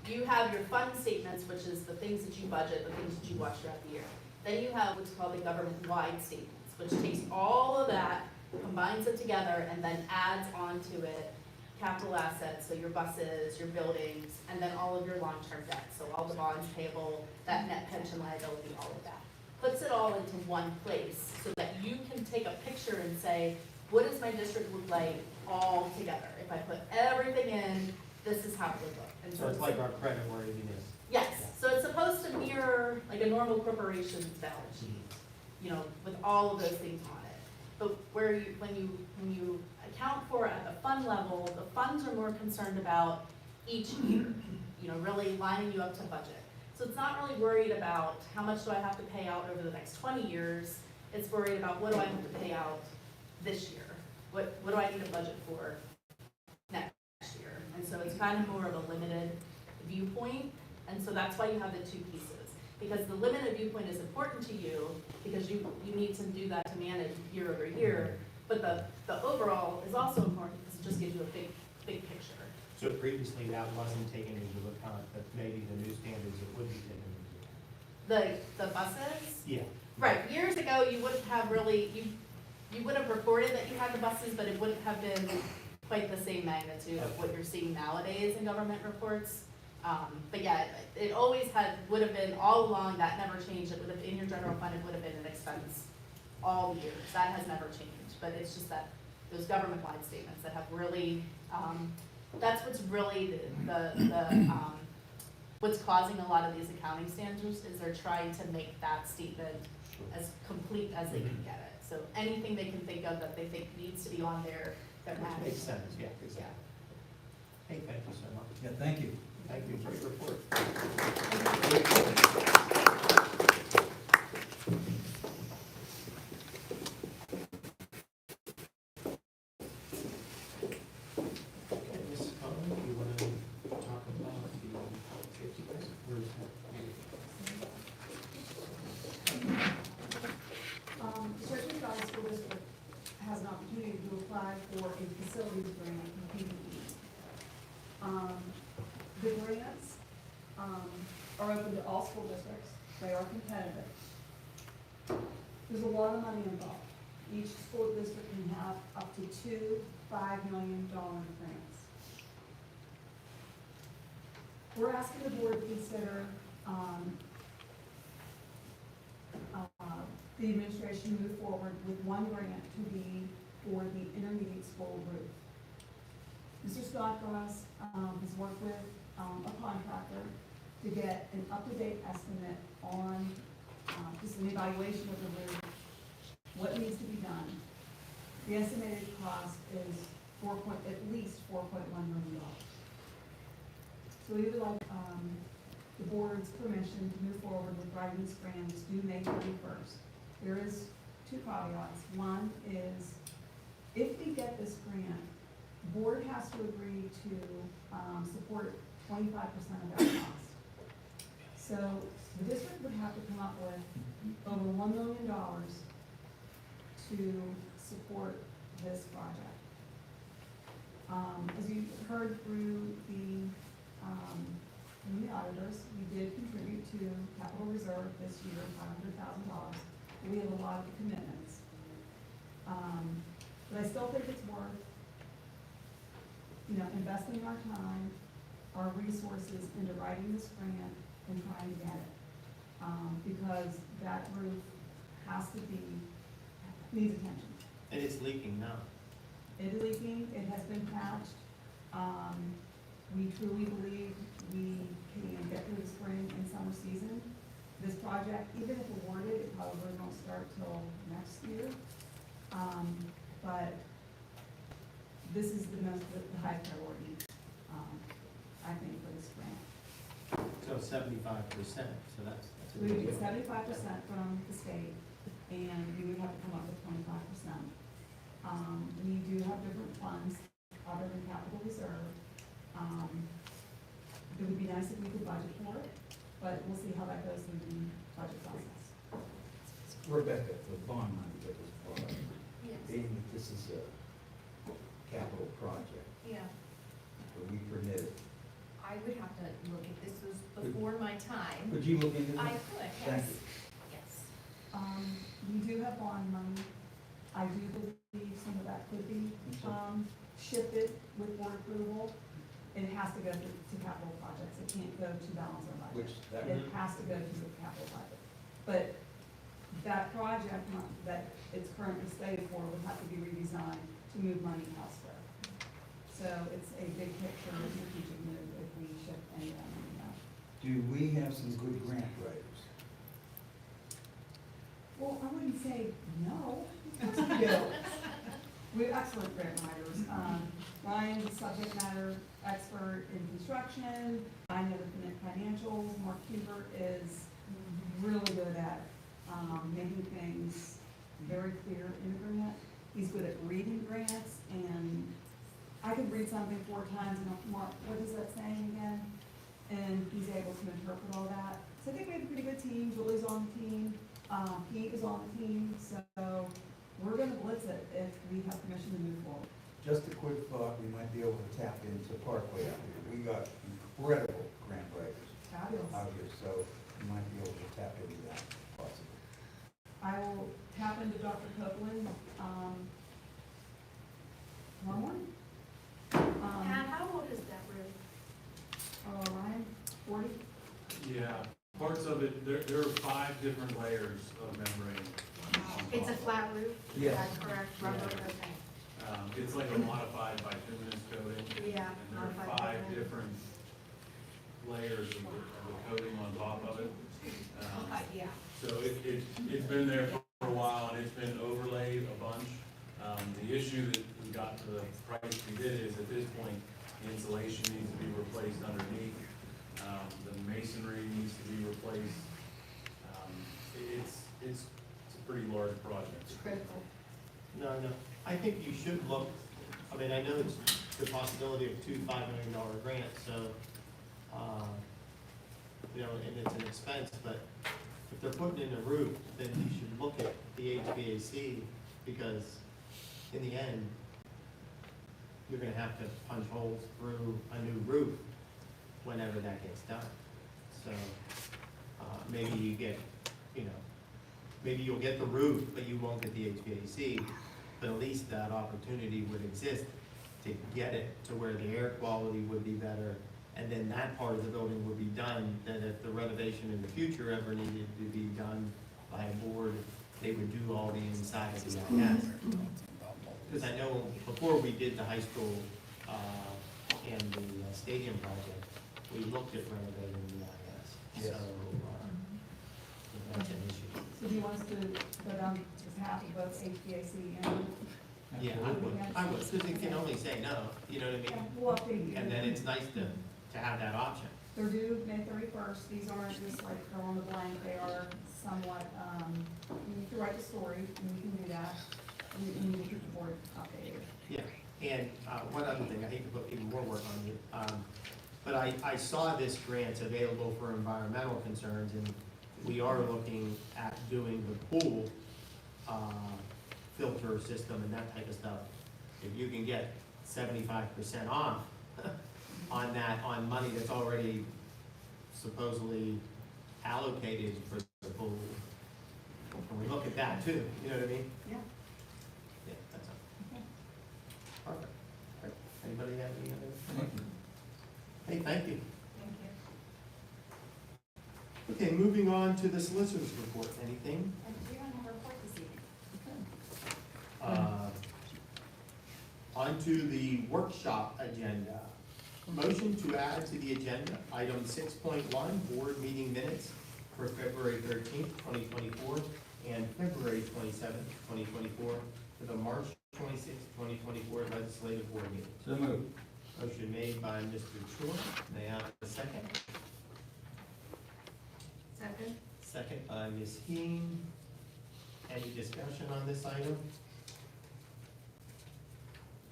you have your fund statements, which is the things that you budget, the things that you watch throughout the year. Then you have what's called the government-wide statements, which takes all of that, combines it together, and then adds onto it capital assets, so your buses, your buildings, and then all of your long-term debt, so all the bonds payable, that net pension liability, all of that. Puts it all into one place so that you can take a picture and say, what does my district look like all together? If I put everything in, this is how it would look. And So it's like our credit worthiness. Yes, so it's supposed to mirror like a normal corporation's balance sheet, with all of those things on it. But when you account for it at the fund level, the funds are more concerned about each year, really lining you up to budget. So it's not really worried about how much do I have to pay out over the next 20 years. It's worried about what do I have to pay out this year? What do I need a budget for next year? And so it's kind of more of a limited viewpoint. And so that's why you have the 2 pieces. Because the limited viewpoint is important to you because you need to do that to manage year over year. But the overall is also important because it just gives you a big picture. So previously that wasn't taken into account, but maybe the new standards it would be taken into account. The buses? Yeah. Right, years ago, you wouldn't have really, you would have reported that you had the buses, but it wouldn't have been quite the same magnitude of what you're seeing nowadays in government reports. But yeah, it always would have been all along, that never changed. It would have, in your general fund, it would have been an expense all years. That has never changed, but it's just that those government-wide statements that have really That's what's really what's causing a lot of these accounting standards is they're trying to make that statement as complete as they can get it. So anything they can think of that they think needs to be on there, they're Which adding. makes sense, yeah, exactly. Hey, thank you so much. Yeah, thank you. Thank you for your report. Okay, Ms. Conlon, you want to talk about the safety guys? Or is that- The Chartiers Valley School District has an opportunity to apply for a facilities grant from PPE. The grants, are open to all school districts, they are competitive. There's a lot of money involved. Each school district can have up to two $5 million grants. We're asking the board to consider, the administration move forward with one grant to be for the intermediate school roof. Mr. Snodgrass, has worked with, a contractor to get an up-to-date estimate on, just an evaluation of the roof, what needs to be done. The estimated cost is at least $4.1 million. So we would like, the board's permission to move forward with writing this grant is due May 31st. There is two caveats. One is, if we get this grant, the board has to agree to, support 25% of that cost. So the district would have to come up with over $1 million to support this project. As you heard through from the auditors, we did contribute to capital reserve this year, $500,000. We have a lot of commitments. But I still think it's worth, investing our time, our resources into writing this grant and trying to get it. Because that roof needs attention. And it's leaking now. It is leaking, it has been patched. We truly believe we can get through the spring and summer season. This project, even if awarded, it probably won't start till next year. But this is the high priority, I think, for this grant. So 75%, so that's a We good would get deal. 75% from the state, and we would have to come up with 25%. We do have different funds other than capital reserve. It would be nice if we could budget for it, but we'll see how that goes through the budget process. Rebecca, the bond money that was brought up, Yes. being that this is a capital project, Yeah, are we permitted? I would have to look at this was before my time. Could you look into I that? could, Thank yes, you. yes. We do have bond money. I do believe some of that could be, shifted with board approval. It has to go to capital projects. It can't go to balance our budget. Which, that, It has to go to the capital budget. But that project that it's currently slated for would have to be redesigned to move money elsewhere. So it's a big picture, strategic move if we shift any of that money out. do we have some good grant writers? Well, I wouldn't say no. Of course we do. We have excellent grant writers. Ryan's a subject matter expert in construction. I know the financials. Mark Huber is really good at making things very clear in a grant. He's good at reading grants, and I could read something 4 times and I'm, Mark, what is that saying again? And he's able to interpret all that. So I think we have a pretty good team. Julie's on the team. Pete is on the team. So we're gonna blitz it if we have permission to move forward. Just a quick thought, we might be able to tap into Parkway out here. We got incredible grant writers Fabulous. out here, so we might be able to tap into that possibly. I will tap into Dr. Copeland, tomorrow morning. And how old is that roof? Ryan, 40? Yeah, parts of it, there are 5 different layers of membrane. on It's a top. flat roof, is Yeah. that correct? Rubber, Yeah. okay. It's like a modified bituminous coating. Yeah, and there are 5 different layers of the coating on top of it. Okay, yeah. So it's been there for a while, and it's been overlaid a bunch. The issue that we got to the price we did is, at this point, the insulation needs to be replaced underneath. The masonry needs to be replaced. It's a pretty large project. It's critical. No, I think you should look, I mean, I know it's the possibility of 2 $5 million grants, so, you know, and it's an expense, but if they're putting in a roof, then you should look at the HVAC, because in the end, you're gonna have to punch holes through a new roof whenever that gets done. So, maybe you get, you know, maybe you'll get the roof, but you won't get the HVAC, but at least that opportunity would exist to get it to where the air quality would be better, and then that part of the building would be done, that if the renovation in the future ever needed to be done by a board, they would do all the inside of the IS. Because I know before we did the high school, and the stadium project, we looked at renovating the IS, Yes. so, that's an issue. So do you want us to go down to half of both HVAC and? Yeah, I would, because you can only say no, you know what I mean? We'll update you. And then it's nice to have that option. They're due May 31st. These aren't just like fill in the blank. They are somewhat, you need to write the story, and you can do that. And you need to keep the board updated. Yeah, and one other thing, I hate to put even more work on you, but I saw this grant available for environmental concerns, and we are looking at doing the pool filter system and that type of stuff. If you can get 75% off on that, on money that's already supposedly allocated for the pool, can we look at that too, you know what I mean? Yeah. Yeah, that's all. Perfect. All right. Anybody have any other? Hey, thank you. Thank you. Okay, moving on to the solicitor's report. Anything? We don't have a report this evening. On to the workshop agenda. Motion to add to the agenda, item 6.1, board meeting minutes for February 13th, 2024, and February 27th, 2024, for the March 26th, 2024 legislative board meeting. So moved. Motion made by Mr. Chua. May I have a second? Second? Second by Ms. Heen. Any discussion on this item?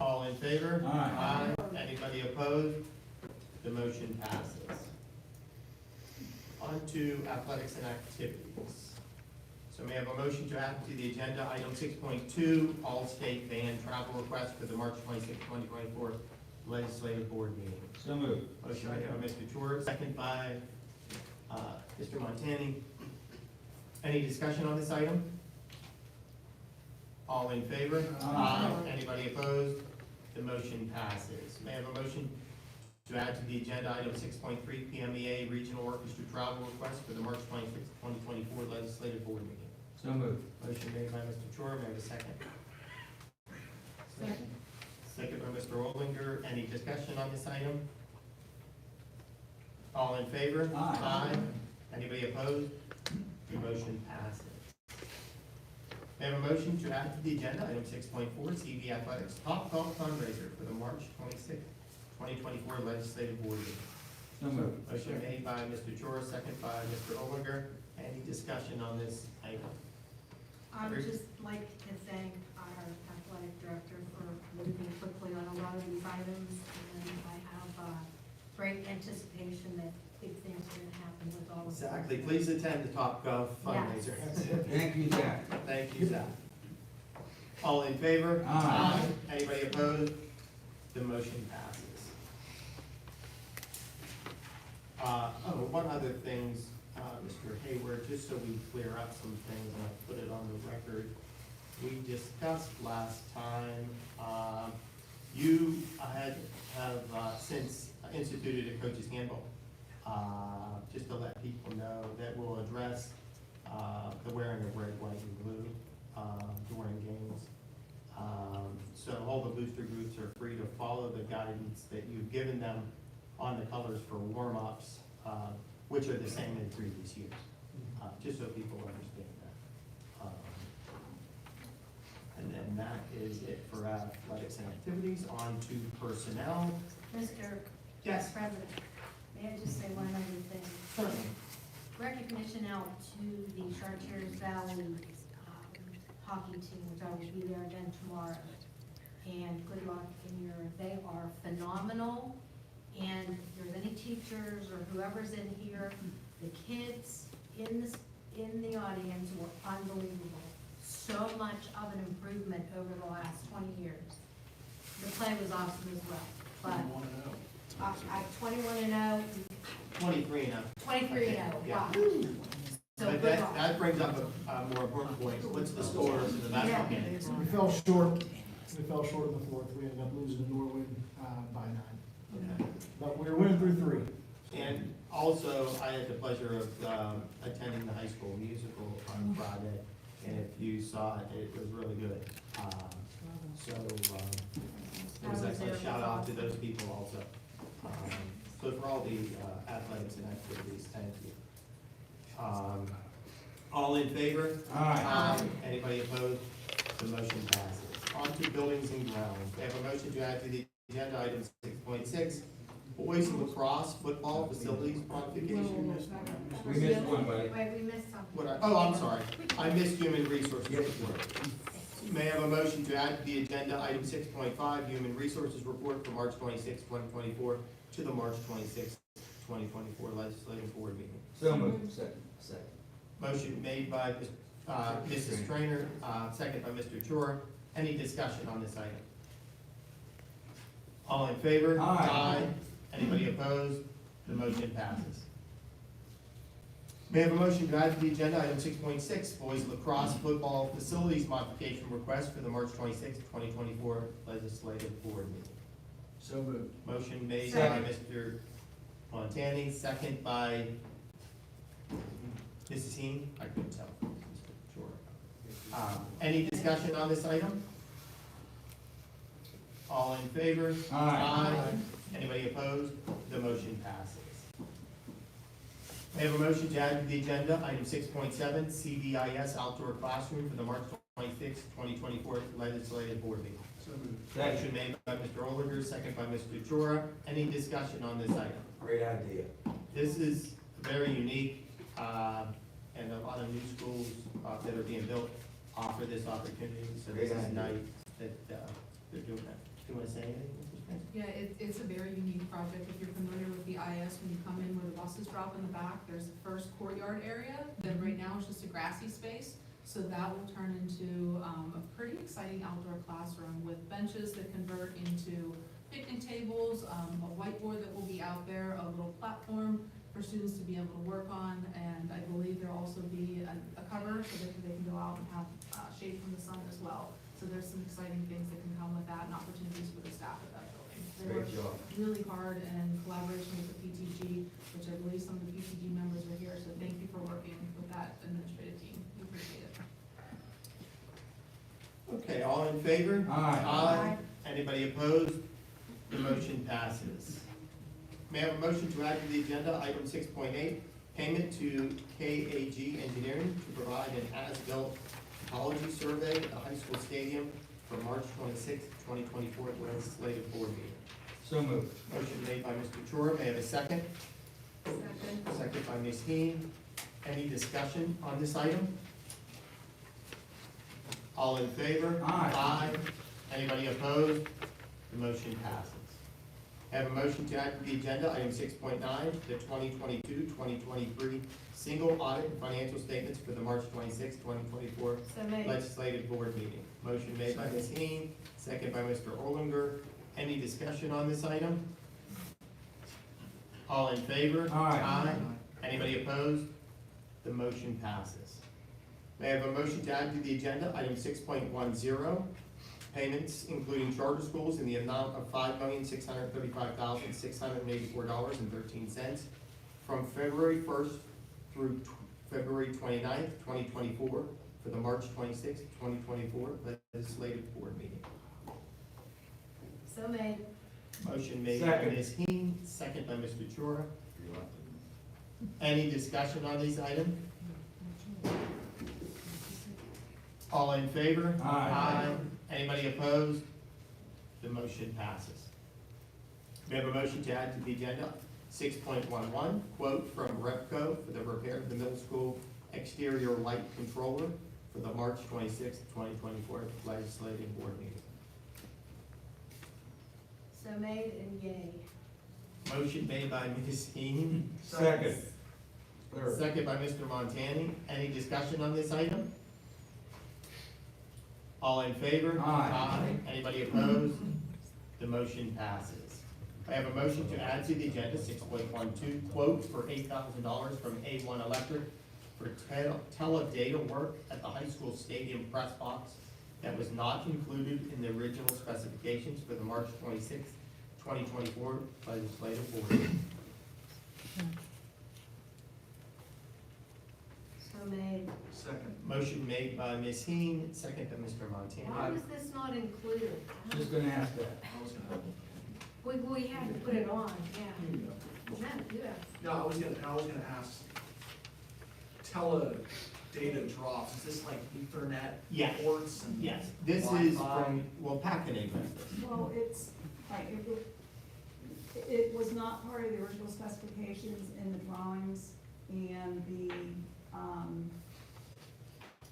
All in favor? Aye. Anybody opposed? The motion passes. On to athletics and activities. So may I have a motion to add to the agenda item 6.2, all-state band travel request for the March 26, 2024 legislative board meeting. So moved. Motion made by Mr. Chua, second by Mr. Montani. Any discussion on this item? All in favor? Aye. Anybody opposed? The motion passes. May I have a motion to add to the agenda item 6.3 PMEA Regional Orchestra Travel Request for the March 26, 2024 legislative board meeting? So moved. Motion made by Mr. Chua, may I have a second? Second. Second by Mr. Olinger. Any discussion on this item? All in favor? Aye. Anybody opposed? The motion passes. May I have a motion to add to the agenda item 6.4, CV Athletics Top Golf Fundraiser for the March 26, 2024 legislative board meeting? So moved. Motion made by Mr. Chora, second by Mr. Olinger. Any discussion on this item? I would just like to thank our athletic director for moving quickly on a lot of these items, and I have great anticipation that big things are gonna happen with all of them. Exactly. Please attend the Top Golf fundraiser. Thank you, Zach. Thank you, Zach. All in favor? Aye. Anybody opposed? The motion passes. One other things, Mr. Hayward, just so we clear up some things and I put it on the record. We discussed last time, you have since instituted a coach's handbook, just to let people know that will address the wearing of red, white, and blue during games. So all the booster groups are free to follow the guidance that you've given them on the colors for warm-ups, which are the same in previous years, just so people understand that. And then that is it for athletics and activities. On to personnel. Mr. Yes. President, may I just say one other thing? Certainly. Recognition out to the Chartiers Valley hockey team, which I will be there again tomorrow. And good luck in your, they are phenomenal. And if there's any teachers or whoever's in here, the kids in the audience were unbelievable. So much of an improvement over the last 20 years. The play was awesome as well, but I 21-0, 23 now. 23-0, Yeah. wow. So But good luck. that brings up a more important point. What's the score in the basketball game? We fell short. We fell short in the fourth. We ended up losing to Norwood by 9. Okay. But we were winning through 3. And also, I had the pleasure of attending the high school musical on Friday, and if you saw it, it was really good. So, it was actually a shout out to those people also. So for all the athletics and activities, thank you. All in favor? Aye. Anybody opposed? The motion passes. On to buildings and grounds. We have a motion to add to the agenda item 6.6, boys lacrosse football facilities modification. We missed one, buddy. Wait, we missed something. I'm sorry. I missed human resources report. May I have a motion to add to the agenda item 6.5, human resources report for March 26, 2024 to the March 26, 2024 legislative board meeting. So moved. Second. Motion made by Mrs. Trainer, second by Mr. Chor. Any discussion on this item? All in favor? Aye. Anybody opposed? The motion passes. May I have a motion to add to the agenda item 6.6, boys lacrosse football facilities modification request for the March 26, 2024 legislative board meeting. So moved. Motion made by Second. Mr. Montani, second by Mrs. Heen. I couldn't tell. Sure. Any discussion on this item? All in favor? Aye. Anybody opposed? The motion passes. May I have a motion to add to the agenda item 6.7, CVIS outdoor classroom for the March 26, 2024 legislative board meeting. So moved. Motion made by Mr. Olinger, second by Mr. Chora. Any discussion on this item? Great idea. This is very unique, and a lot of new schools that are being built offer this opportunity, so this is nice that they're doing that. Do you want to say anything, Mr. Spence? Yeah, it's a very unique project. If you're familiar with the IS, when you come in where the buses drop in the back, there's the first courtyard area that right now is just a grassy space. So that will turn into a pretty exciting outdoor classroom with benches that convert into picnic tables, a whiteboard that will be out there, a little platform for students to be able to work on, and I believe there'll also be a cover so that they can go out and have shade from the sun as well. So there's some exciting things that can come with that and opportunities for the staff at that building. They Great work job. really hard in collaboration with the PTG, which I believe some of the PTG members are here, so thank you for working with that administrative team. We appreciate it. Okay, all in favor? Aye. Anybody opposed? The motion passes. May I have a motion to add to the agenda item 6.8, payment to KAG Engineering to provide an as-built topology survey at the high school stadium for March 26, 2024 legislative board meeting. So moved. Motion made by Mr. Chor. May I have a second? Second by Ms. Heen. Any discussion on this item? All in favor? Aye. Anybody opposed? The motion passes. I have a motion to add to the agenda, item 6.9, the 2022-2023 single audit and financial statements for the March 26, 2024 So moved. legislative board meeting. Motion made by Ms. Heen, second by Mr. Olinger. Any discussion on this item? All in favor? Aye. Anybody opposed? The motion passes. May I have a motion to add to the agenda, item 6.10, payments including charter schools in the amount of $5,635,684.13 from February 1st through February 29th, 2024 for the March 26th, 2024 legislative board meeting. So made. Motion made by Second. Ms. Heen, second by Mr. Chura. Any discussion on these items? All in favor? Aye. Anybody opposed? The motion passes. We have a motion to add to the agenda, 6.11, quote from Repco for the repair of the middle school exterior light controller for the March 26, 2024 legislative board meeting. So made and yay. Motion made by Ms. Heen, Second. Third. second by Mr. Montani. Any discussion on this item? All in favor? Aye. Anybody opposed? The motion passes. I have a motion to add to the agenda, 6.12, quote for $8,000 from A1 Electric for teledata work at the high school stadium press box that was not included in the original specifications for the March 26, 2024 legislative board. So made. Second. Motion made by Ms. Heen, second by Mr. Montani. Why was this not included? Just gonna ask that. We had to put it on, yeah. Yeah, yeah. No, I was gonna ask, teledata drops, is this like Ethernet Yeah. ports and? Yes, this is Wi-Fi? from, well, Packeneg does this. Well, it's, right, it was not part of the original specifications in the drawings, and the,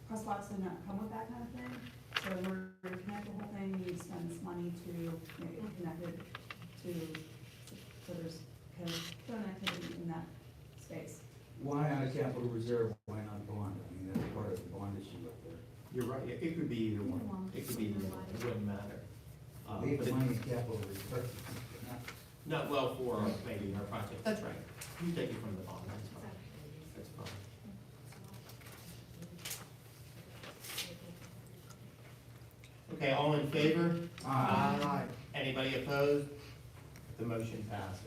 press box did not come with that kind of thing. So in order to connect the whole thing, you spend this money to make it connected to, so there's connectivity in that space. Why on a capital reserve, why not bond? I mean, that's part of the bond issue up there. You're right, it could be either one, it could be either one, it wouldn't matter. Leave But the it- money in capital reserve. Not well for maybe our project, that's right, you take it from the bond, that's fine, that's fine. Okay, all in favor? Aye. Anybody opposed? The motion passes.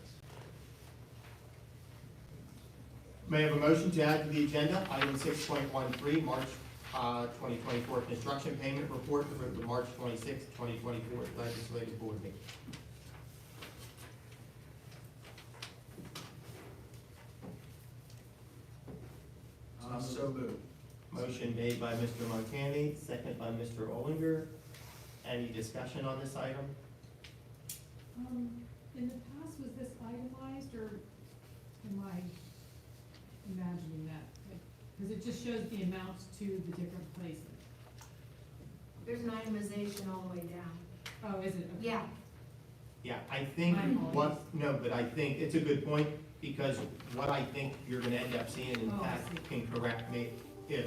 May I have a motion to add to the agenda, item 6.13, March 2024 construction payment report for the March 26, 2024 legislative board meeting. So moved. Motion made by Mr. Montani, second by Mr. Olinger. Any discussion on this item? In the past, was this itemized, or am I imagining that? Because it just shows the amounts to the different places. There's an itemization all the way down. Oh, is it? Okay. Yeah. Yeah, I think My apologies. what, no, but I think it's a good point, because what I think you're gonna end up seeing, and Oh, I Pat see. can correct me if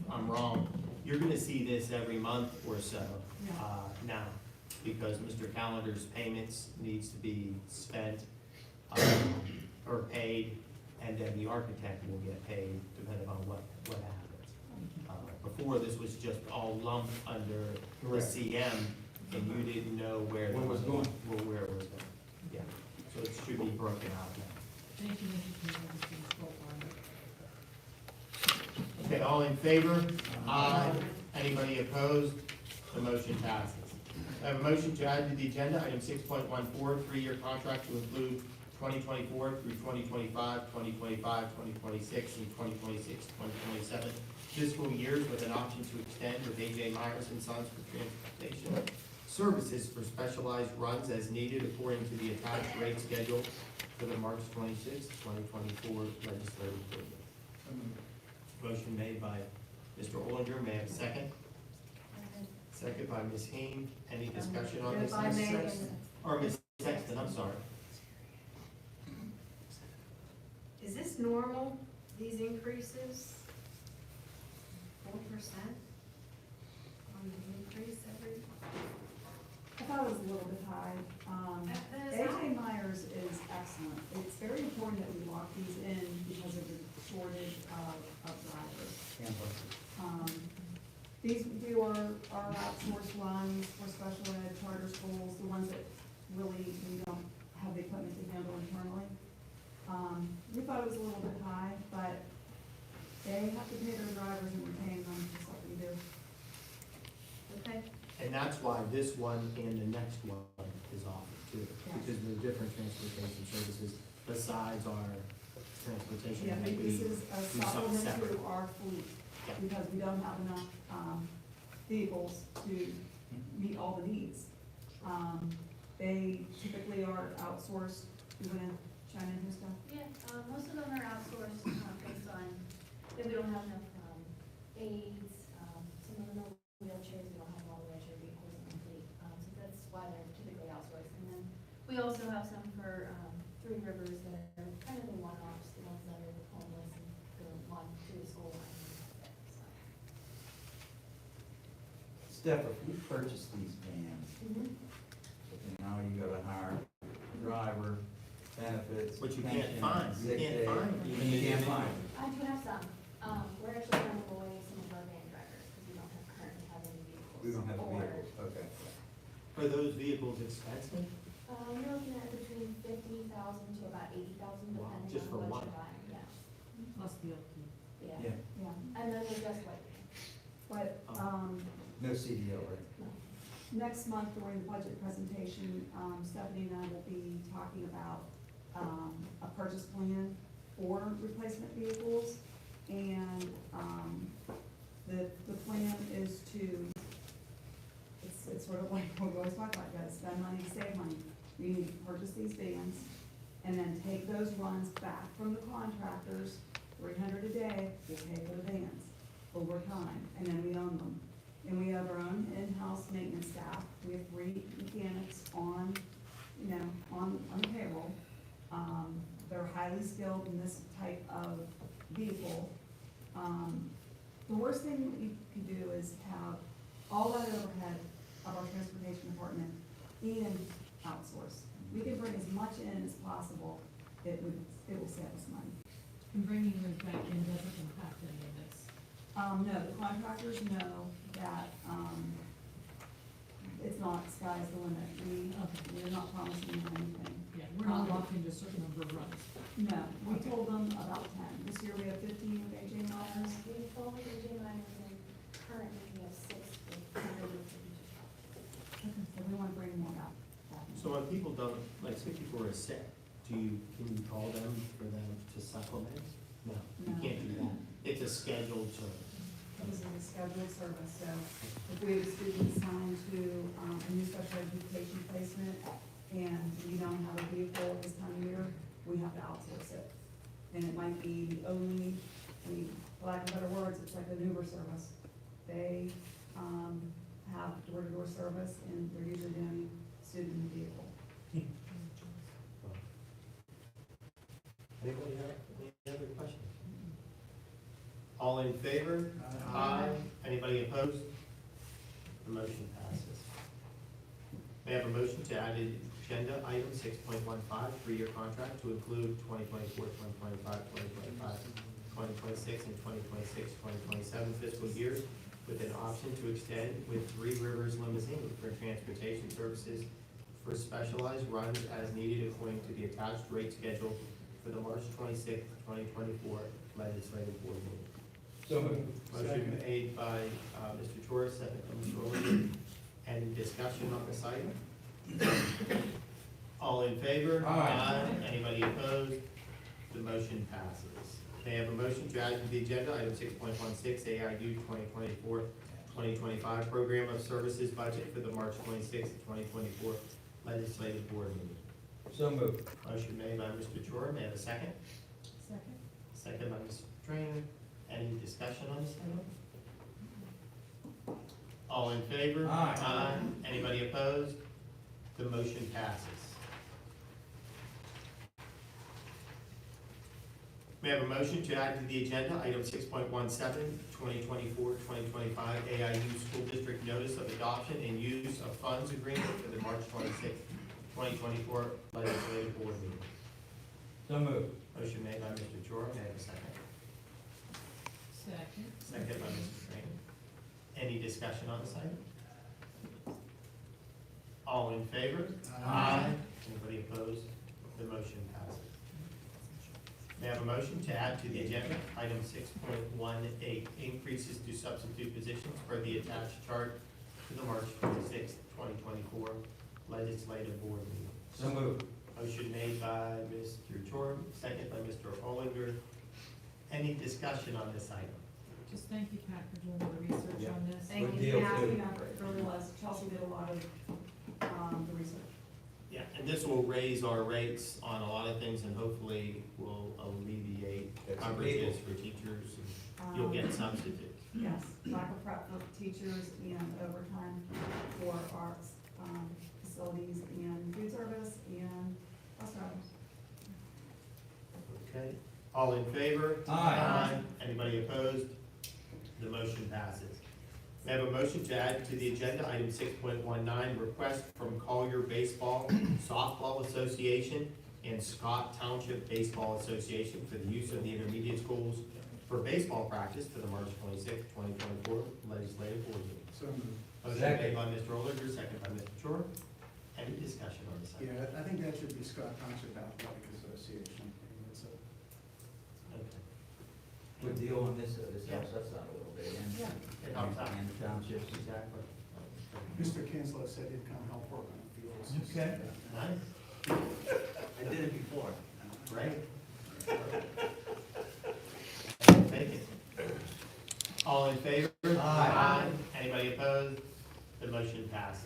I'm wrong, you're gonna see this every month or so, Yeah. now, because Mr. Calendar's payments needs to be spent, or paid, and then the architect will get paid depending on what happens. Before, this was just all lumped under the Correct. CM, and you didn't know where. Where it was going. Well, where it was going, yeah, so it should be broken out now. Thank you, Mrs. Chairman, for the full on it. Okay, all in favor? Aye. Anybody opposed? The motion passes. I have a motion to add to the agenda, item 6.14, three-year contract to include 2024 through 2025, 2025, 2026, and 2026, 2027 fiscal years with an option to extend with A.J. Myers and Sons for transportation services for specialized runs as needed according to the attached rate schedule for the March 26, 2024 legislative board meeting. Motion made by Mr. Olinger, may I have a second? Second by Ms. Heen. Any discussion on this? If I may, Or Ms. Sexton, I'm sorry. is this normal, these increases? 4% on the increase every? I thought it was a little bit high. That is A.J. high. Myers is excellent. It's very important that we lock these in because of the shortage of drivers. These do our outsourced runs for special ed, charter schools, the ones that really we don't have the equipment to handle internally. We thought it was a little bit high, but they have to pay their drivers and we're paying them, just like we do. Okay. And that's why this one and the next one is offered too, because there are different transportation services besides our transportation. Yeah, that this we is a do something supplement separate. to our fleet, Yeah. because we don't have enough, vehicles to meet all the needs. They typically are outsourced. You wanna chime in here, stuff? Yeah, most of them are outsourced, based on, that we don't have enough, aides, some of them are wheelchairs, we don't have a lot of wheelchair vehicles in the fleet, so that's why they're typically outsourced. And then we also have some for, Three Rivers that are kind of the one-offs, the ones that are homeless and go on to the school line and stuff, so. Steph, if we purchase these vans, but then now you gotta hire a driver, benefits. Which you can't pension, find. You sick can't day, find and even you can't individual. find. I do have some, we're actually trying to employ some of our van drivers, because we don't have, currently have any vehicles. We don't have Or, vehicles, okay. Are those vehicles expensive? You're looking at between 50,000 to about 80,000, Wow, depending just for on what one. you're buying, yeah. Plus the upkeep. Yeah, Yeah, Yeah. and then they're just like, But, no CDL, right? next month during the budget presentation, Stephanie and I will be talking about, a purchase plan for replacement vehicles. And, the plan is to, it's sort of like what we always talk about, you gotta spend money to save money. We need to purchase these vans and then take those runs back from the contractors, 300 a day, we'll pay for the vans over time, and then we own them. And we have our own in-house maintenance staff. We have 3 mechanics on, on payroll. They're highly skilled in this type of vehicle. The worst thing that we could do is have all that overhead of our transportation department and outsource. We can bring as much in as possible. It will save us money. And bringing those back in doesn't impact any of this. No, the contractors know that, it's not sky's the limit. We're not promising them anything. Yeah, we're not locked into a certain number of runs. No, we told them about 10. This year we have 15 with AJ Myers. we have 12 with AJ Miners, and currently we have 6 with Chartiers Valley. So we want to bring more out. So when people don't, like, say people are sick, can you call them for them to supplement? No, you No. can't do that. It's a scheduled service. This is a scheduled service, so if we have a student assigned to a new special education placement and we don't have a vehicle this time of year, we have to outsource it. And it might be only, for lack of better words, it's like an Uber service. They have door-to-door service and they're usually the only student in the vehicle. Anybody have any other questions? All in favor? Aye. Anybody opposed? The motion passes. May I have a motion to add agenda item 6.15, 3-year contract to include 2024, 2025, 2025, 2026, and 2026, 2027 fiscal years with an option to extend with 3 Rivers Limousine for transportation services for specialized runs as needed according to the attached rate schedule for the March 26, 2024 legislative board meeting. So moved. Motion made by Mr. Torres, second by Mr. Overby. Any discussion on this item? All in favor? Aye. Anybody opposed? The motion passes. May I have a motion to add to the agenda item 6.16, AIU 2024-2025 Program of Services Budget for the March 26, 2024 legislative board meeting. So moved. Motion made by Mr. Torres. May I have a second? Second? Second by Mr. Trainer. Any discussion on this item? All in favor? Aye. Anybody opposed? The motion passes. May I have a motion to add to the agenda item 6.17, 2024-2025 AIU School District Notice of Adoption and Use of Funds Agreement for the March 26, 2024 legislative board meeting. So moved. Motion made by Mr. Jora. May I have a second? Second. Second by Mr. Trainer. Any discussion on this item? All in favor? Aye. Anybody opposed? The motion passes. May I have a motion to add to the agenda, item 6.18, increases to substitute positions for the attached chart to the March 26, 2024 legislative board meeting. So moved. Motion made by Mr. Chor, second by Mr. Olinger. Any discussion on this item? Just thank you, Pat, for doing all the research Yeah. on this. Thank Good you. deal, Yeah, too. it really was. Chelsea did a lot of, the research. Yeah, and this will raise our rates on a lot of things and hopefully will alleviate Get some coverages people. for teachers. And you'll get substitutes. Yes, soccer prep for teachers and overtime for our, facilities and food service and bus drivers. Okay, all in favor? Aye. Anybody opposed? The motion passes. We have a motion to add to the agenda, item 6.19, request from Collier Baseball Softball Association and Scott Township Baseball Association for the use of the intermediate schools for baseball practice for the March 26, 2024 legislative board meeting. So moved. Motion Second. made by Mr. Olinger, second by Mr. Chor. Any discussion on this item? Yeah, I think that should be Scott Township Athletic Association. It's a Okay. Good deal on this, this Yeah. helps us out a little bit, and. Yeah, it helps out. And townships. Exactly. Mr. Kinslow said he'd come help work on the fields. Okay. Nice. I did it before. Right. Take it. All in favor? Aye. Anybody opposed? The motion passes.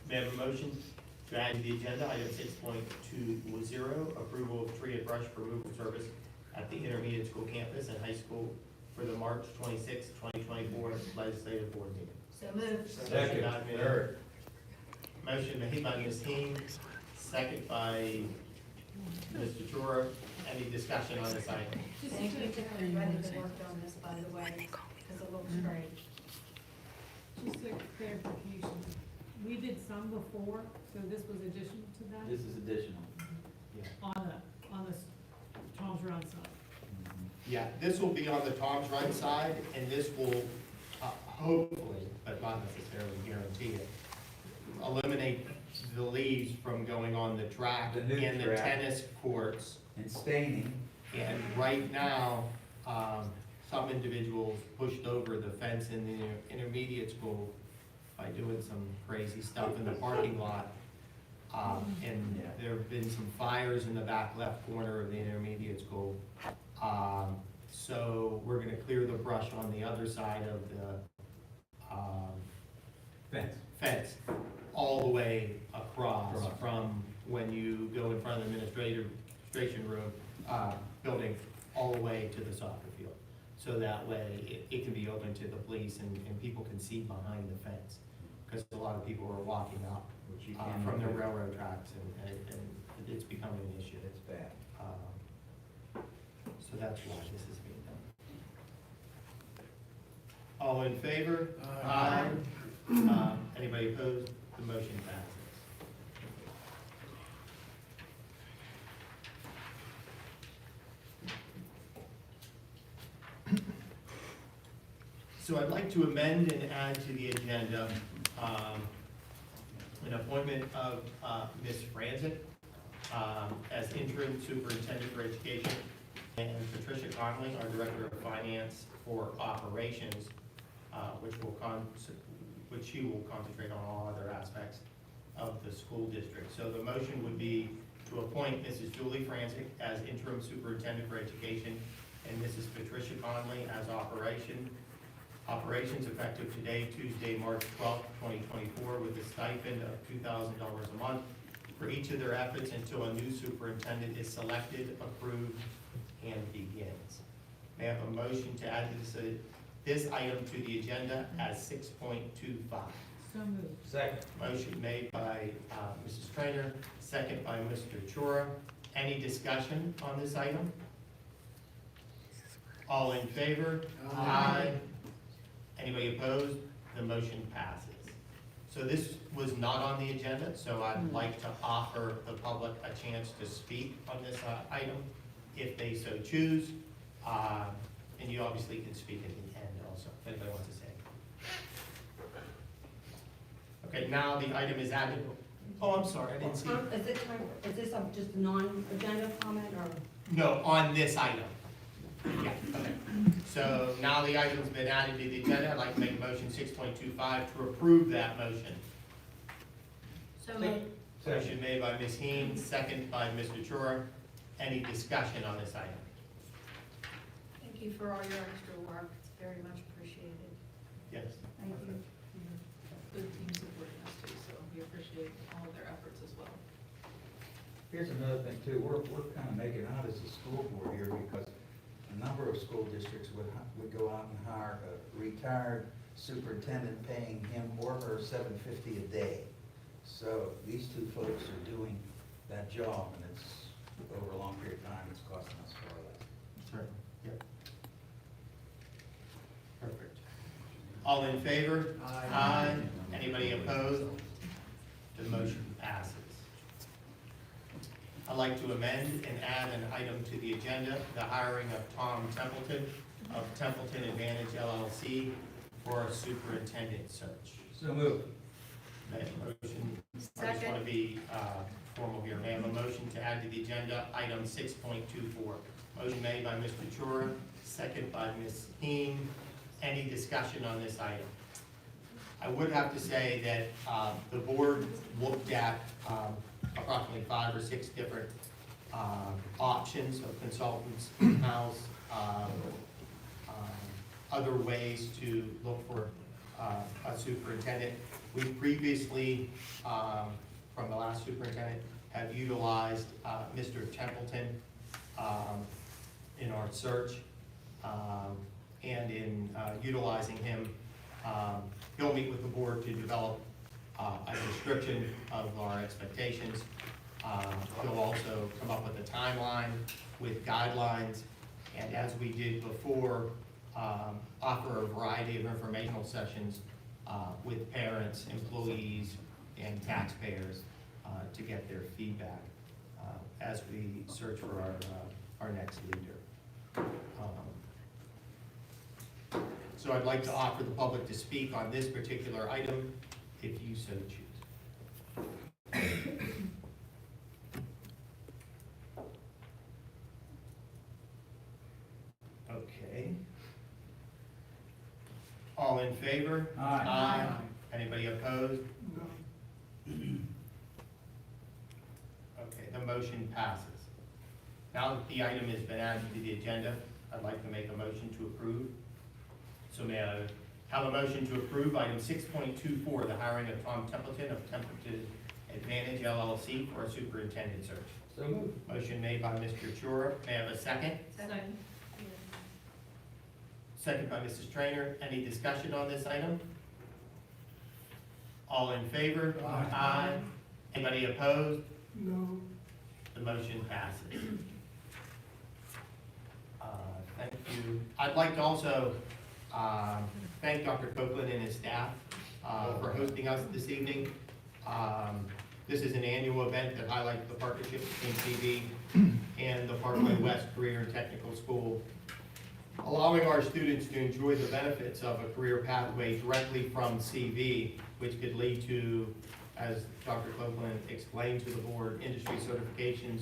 May I have a motion to add to the agenda, item 6.20, approval of tree and brush removal service at the intermediate school campus and high school for the March 26, 2024 legislative board meeting. So moved. Second, Motion made- third. Motion made by Ms. Heen, second by Mr. Chura. Any discussion on this item? Just Thank you to- to everybody that worked on this, by the way, because it looks great. Just a clarification, we did some before, so this was additional to that? This is additional. On the Tom's Run side. Yeah, this will be on the Tom's Run side, and this will hopefully, but not necessarily guarantee it, eliminate the leaves from going on the track The new and the track. tennis courts. And staining. And right now, some individuals pushed over the fence in the intermediate school by doing some crazy stuff in the parking lot. And Yeah. there have been some fires in the back left corner of the intermediate school. So we're gonna clear the brush on the other side of the, Fence. fence, all the way across Across. from when you go in front of the administration room, building, all the way to the soccer field. So that way, it can be open to the police and people can see behind the fence. Because a lot of people are walking up Which you can. from the railroad tracks and it's becoming an issue. It's bad. So that's why this is being done. All in favor? Aye. Anybody opposed? The motion passes. So I'd like to amend and add to the agenda, an appointment of, Ms. Franzik, as interim superintendent for education, and Patricia Conley, our director of finance for operations, which she will concentrate on all other aspects of the school district. So the motion would be to appoint Mrs. Julie Franzik as interim superintendent for education and Mrs. Patricia Conley as operations effective today, Tuesday, March 12th, 2024, with a stipend of $2,000 a month for each of their efforts until a new superintendent is selected, approved, and begins. May I have a motion to add this item to the agenda as 6.25? So moved. Second. Motion made by Mrs. Trainer, second by Mr. Chura. Any discussion on this item? All in favor? Aye. Anybody opposed? The motion passes. So this was not on the agenda, so I'd like to offer the public a chance to speak on this item if they so choose. And you obviously can speak at the end also, if anybody wants to say. Okay, now the item is added. Oh, I'm sorry, I didn't see. Is this just a non-agenda comment or? No, on this item. Yeah, okay. So now the item's been added to the agenda, I'd like to make a motion 6.25 to approve that motion. So moved. Motion made by Ms. Heen, second by Mr. Chura. Any discussion on this item? Thank you for all your extra work, it's very much appreciated. Yes. Thank you. Good team supporting us too, so we appreciate all of their efforts as well. Here's another thing too, we're kind of making out as a school board here because a number of school districts would go out and hire a retired superintendent, paying him or her $750 a day. So these two folks are doing that job, and it's over a long period of time, it's costing us far less. Sure. Yep. Perfect. All in favor? Aye. Anybody opposed? The motion passes. I'd like to amend and add an item to the agenda, the hiring of Tom Templeton of Templeton Advantage LLC for a superintendent search. So moved. May I have a motion? I just want to be formal here. May I have a motion to add to the agenda item 6.24? Motion made by Mr. Chura, second by Ms. Heen. Any discussion on this item? I would have to say that the board looked at approximately 5 or 6 different options of consultants in-house, other ways to look for a superintendent. We previously, from the last superintendent, have utilized Mr. Templeton in our search, and in utilizing him, he'll meet with the board to develop a description of our expectations. He'll also come up with a timeline with guidelines, and as we did before, offer a variety of informational sessions with parents, employees, and taxpayers to get their feedback as we search for our next leader. So I'd like to offer the public to speak on this particular item, if you so choose. Okay. All in favor? Aye. Anybody opposed? Okay, the motion passes. Now that the item has been added to the agenda, I'd like to make a motion to approve. So may I have a motion to approve item 6.24, the hiring of Tom Templeton of Templeton Advantage LLC for a superintendent search. So moved. Motion made by Mr. Chura. May I have a second? Second. Second by Mrs. Trainer. Any discussion on this item? All in favor? Aye. Anybody opposed? No. The motion passes. Thank you. I'd like to also thank Dr. Copeland and his staff for hosting us this evening. This is an annual event that highlights the partnership between CV and the Parkway West Career and Technical School, allowing our students to enjoy the benefits of a career pathway directly from CV, which could lead to, as Dr. Copeland explained to the board, industry certifications,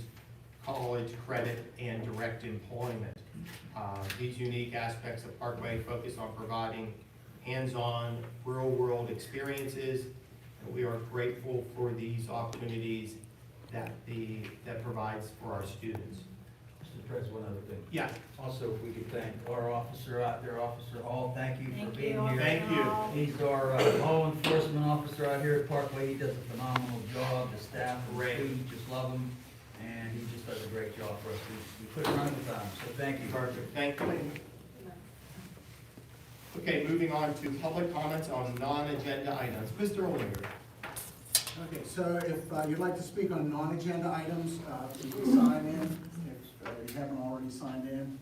college credit, and direct employment. These unique aspects of Parkway focus on providing hands-on, real-world experiences, and we are grateful for these opportunities that provides for our students. Mr. President, one other thing. Yeah, Also, if we could thank our officer out there, Officer Hall, thank you for Thank being you. here. thank you. He's our law enforcement officer out here at Parkway. He does a phenomenal job. The staff and Great. students just love him, and he just does a great job for us. We couldn't run the time, so thank you. Perfect, thank you. Okay, moving on to public comments on non-agenda items. Mr. Olinger. Okay, so if you'd like to speak on non-agenda items, you can sign in, if you haven't already signed in.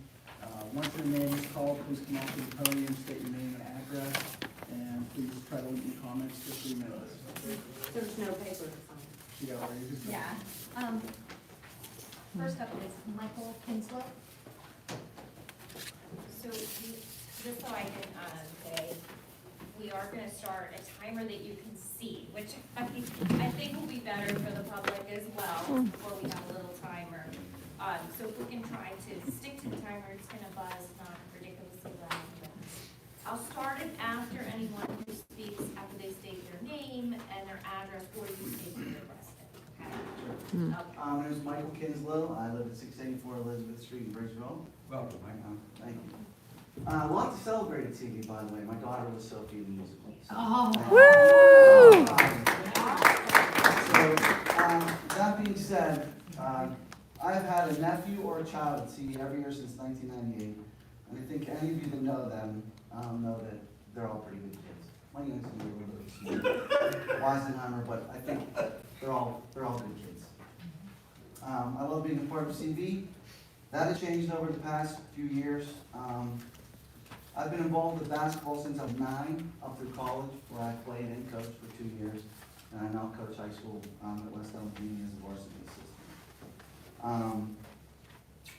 Once your name is called, please come up to the podium, state your name and address, and please try to limit your comments to 3 minutes. There's no paper to sign. Yeah, or you just- Yeah. First up is Michael Kinslow. So just so I can say, we are gonna start a timer that you can see, which I think will be better for the public as well, before we have a little timer. So if we can try to stick to the timer, it's gonna buzz not ridiculously loud. I'll start it after anyone who speaks, after they state their name and their address, or you state their resident, okay? Okay. My name is Michael Kinslow. I live at 684 Elizabeth Street in Bridgeville. Welcome, Mike. Thank you. A lot to celebrate at TV, by the way. My daughter was Sophie in the musical. So. Oh. So, that being said, I've had a nephew or a child at CV every year since 1998. And I think any of you that know them know that they're all pretty good kids. My youngest is a little bit Weisenheimer, but I think they're all good kids. I love being a part of CV. That has changed over the past few years. I've been involved with basketball since I was 9, up through college, where I played and coached for 2 years. And I now coach high school at West Elm Community as a varsity assistant.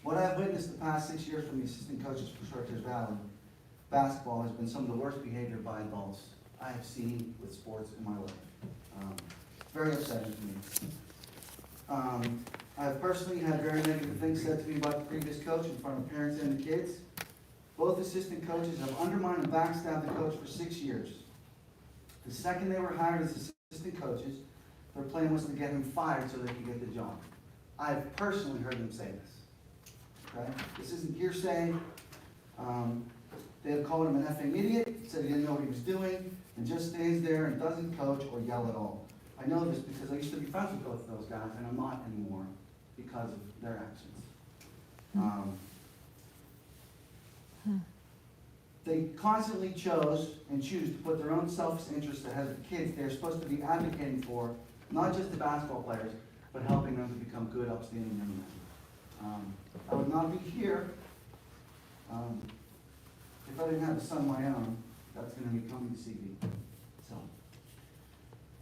What I've witnessed the past 6 years from the assistant coaches for Chartiers Valley basketball has been some of the worst behavior by adults I have seen with sports in my life. Very upsetting to me. I have personally had very negative things said to me about the previous coach in front of parents and the kids. Both assistant coaches have undermined and backstabbed the coach for 6 years. The second they were hired as assistant coaches, their plan was to get him fired so they could get the job. I've personally heard them say this. Okay? This isn't hearsay. They have called him an effing idiot, said he didn't know what he was doing, and just stands there and doesn't coach or yell at all. I know this because I used to be friends with both of those guys, and I'm not anymore because of their actions. They constantly chose and choose to put their own selfish interests ahead of the kids they're supposed to be advocating for, not just the basketball players, but helping them to become good, upstanding young men. I would not be here if I didn't have a son of my own that's going to be coming to CV. So,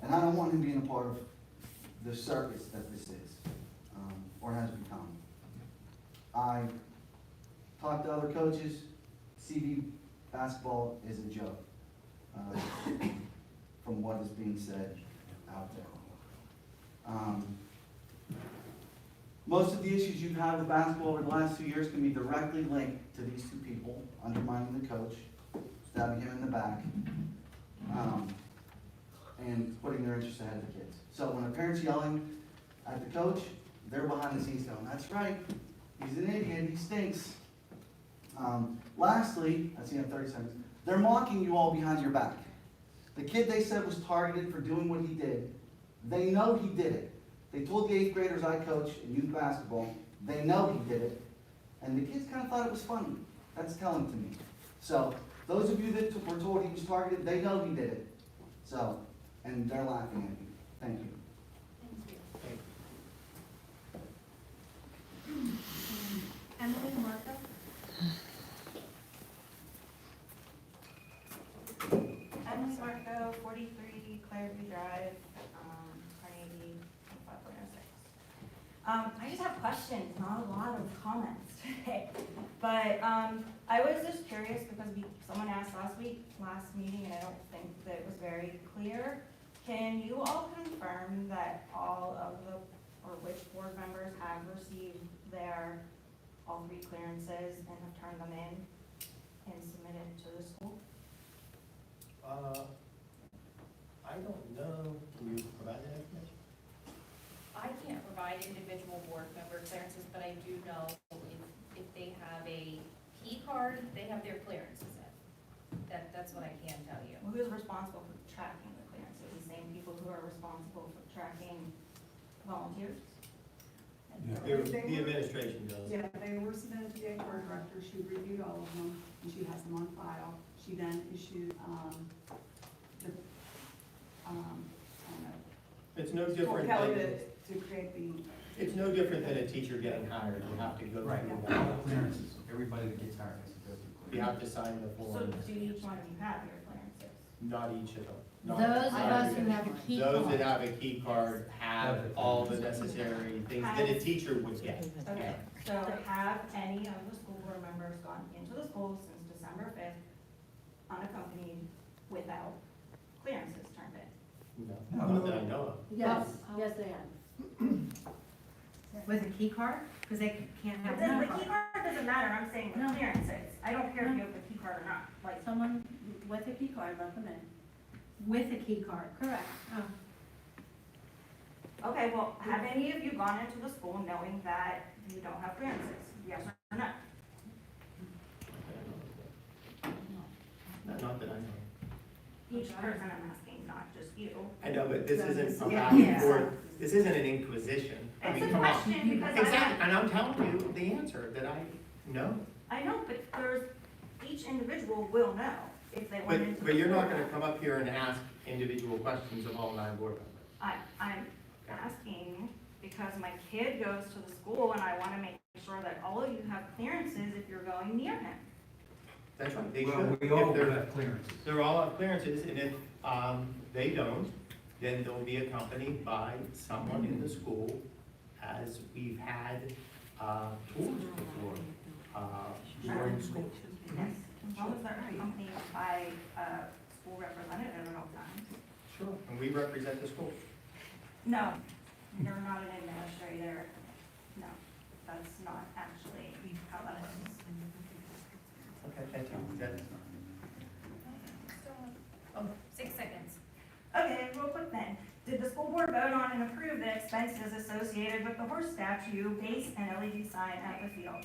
and I don't want him being a part of the circus that this is, or has become. I talked to other coaches. CV basketball is a joke, from what is being said out there. Most of the issues you've had with basketball over the last 2 years can be directly linked to these two people undermining the coach, stabbing him in the back, and putting their interests ahead of the kids. So when a parent's yelling at the coach, they're behind the scenes going, "That's right, he's an idiot, he stinks." Lastly, I see I have 30 seconds, they're mocking you all behind your back. The kid they said was targeted for doing what he did, they know he did it. They told the 8th graders I coach in youth basketball, they know he did it, and the kids kind of thought it was funny. That's telling to me. So, those of you that were told he was targeted, they know he did it. So, and they're laughing at you. Thank you. Emily Marco? Emily Marco, 43 Clareview Drive, Carnegie, 5.06. I just have questions, not a lot of comments today. But I was just curious because someone asked last meeting, and I don't think that it was very clear. Can you all confirm that all of which board members have received all 3 clearances and have turned them in and submitted to the school? I don't know. Can you provide that information? I can't provide individual board member clearances, but I do know if they have a key card, they have their clearances in. That's what I can tell you. Well, who's responsible for tracking the clearances? The same people who are responsible for tracking volunteers? The administration does. Yeah, they were submitted to the HR director, she reviewed all of them, and she has them on file. She then issued, I don't know. It's no told different Kelly than, to create the. it's no different than a teacher getting hired. You have to go Right, through all that. the clearances, everybody that gets hired has to go through You clearance. have to sign the So form. do each one of you have your clearances? Not each of them. Not Those of not us who everybody. have a key Those card. that have a key card have all the necessary things that a teacher would get. Okay, so have any of the school board members gone into the school since December 5th unaccompanied without clearances turned in? No, not that I know of. Yes, yes, they have. With a key card? Because they can't have The a key card doesn't matter, I'm saying the No. clearances. I don't care if you have the key card or not, like. Someone with a key card, let them in. With a key card. Correct. Oh. Okay, well, have any of you gone into the school knowing that you don't have clearances? Yes or no? Not that I know. Each person I'm asking, not just you. I know, but this isn't a Yeah. back and Yeah. forth, this isn't an inquisition. I It's mean, a come on. question because Exactly, and I'm telling you the answer that I know. I know, but each individual will know if they went into the But you're not school. gonna come up here and ask individual questions of all 9 board members. I'm asking because my kid goes to the school and I wanna make sure that all of you have clearances if you're going near him. That's right, they Well, should. we If all they're- have clearances. They're all have clearances, and if, they don't, then they'll be accompanied by someone in the school, as we've had, tours before, during school. Yes, as long as they're accompanied by a school representative at all times. Sure. And we represent the school. No, you're not an administrator. No, that's not actually how that works. Okay, thank you. That's- 6 seconds. Okay, real quick then. Did the school board vote on and approve the expenses associated with the horse statue, base, and LED sign at the field?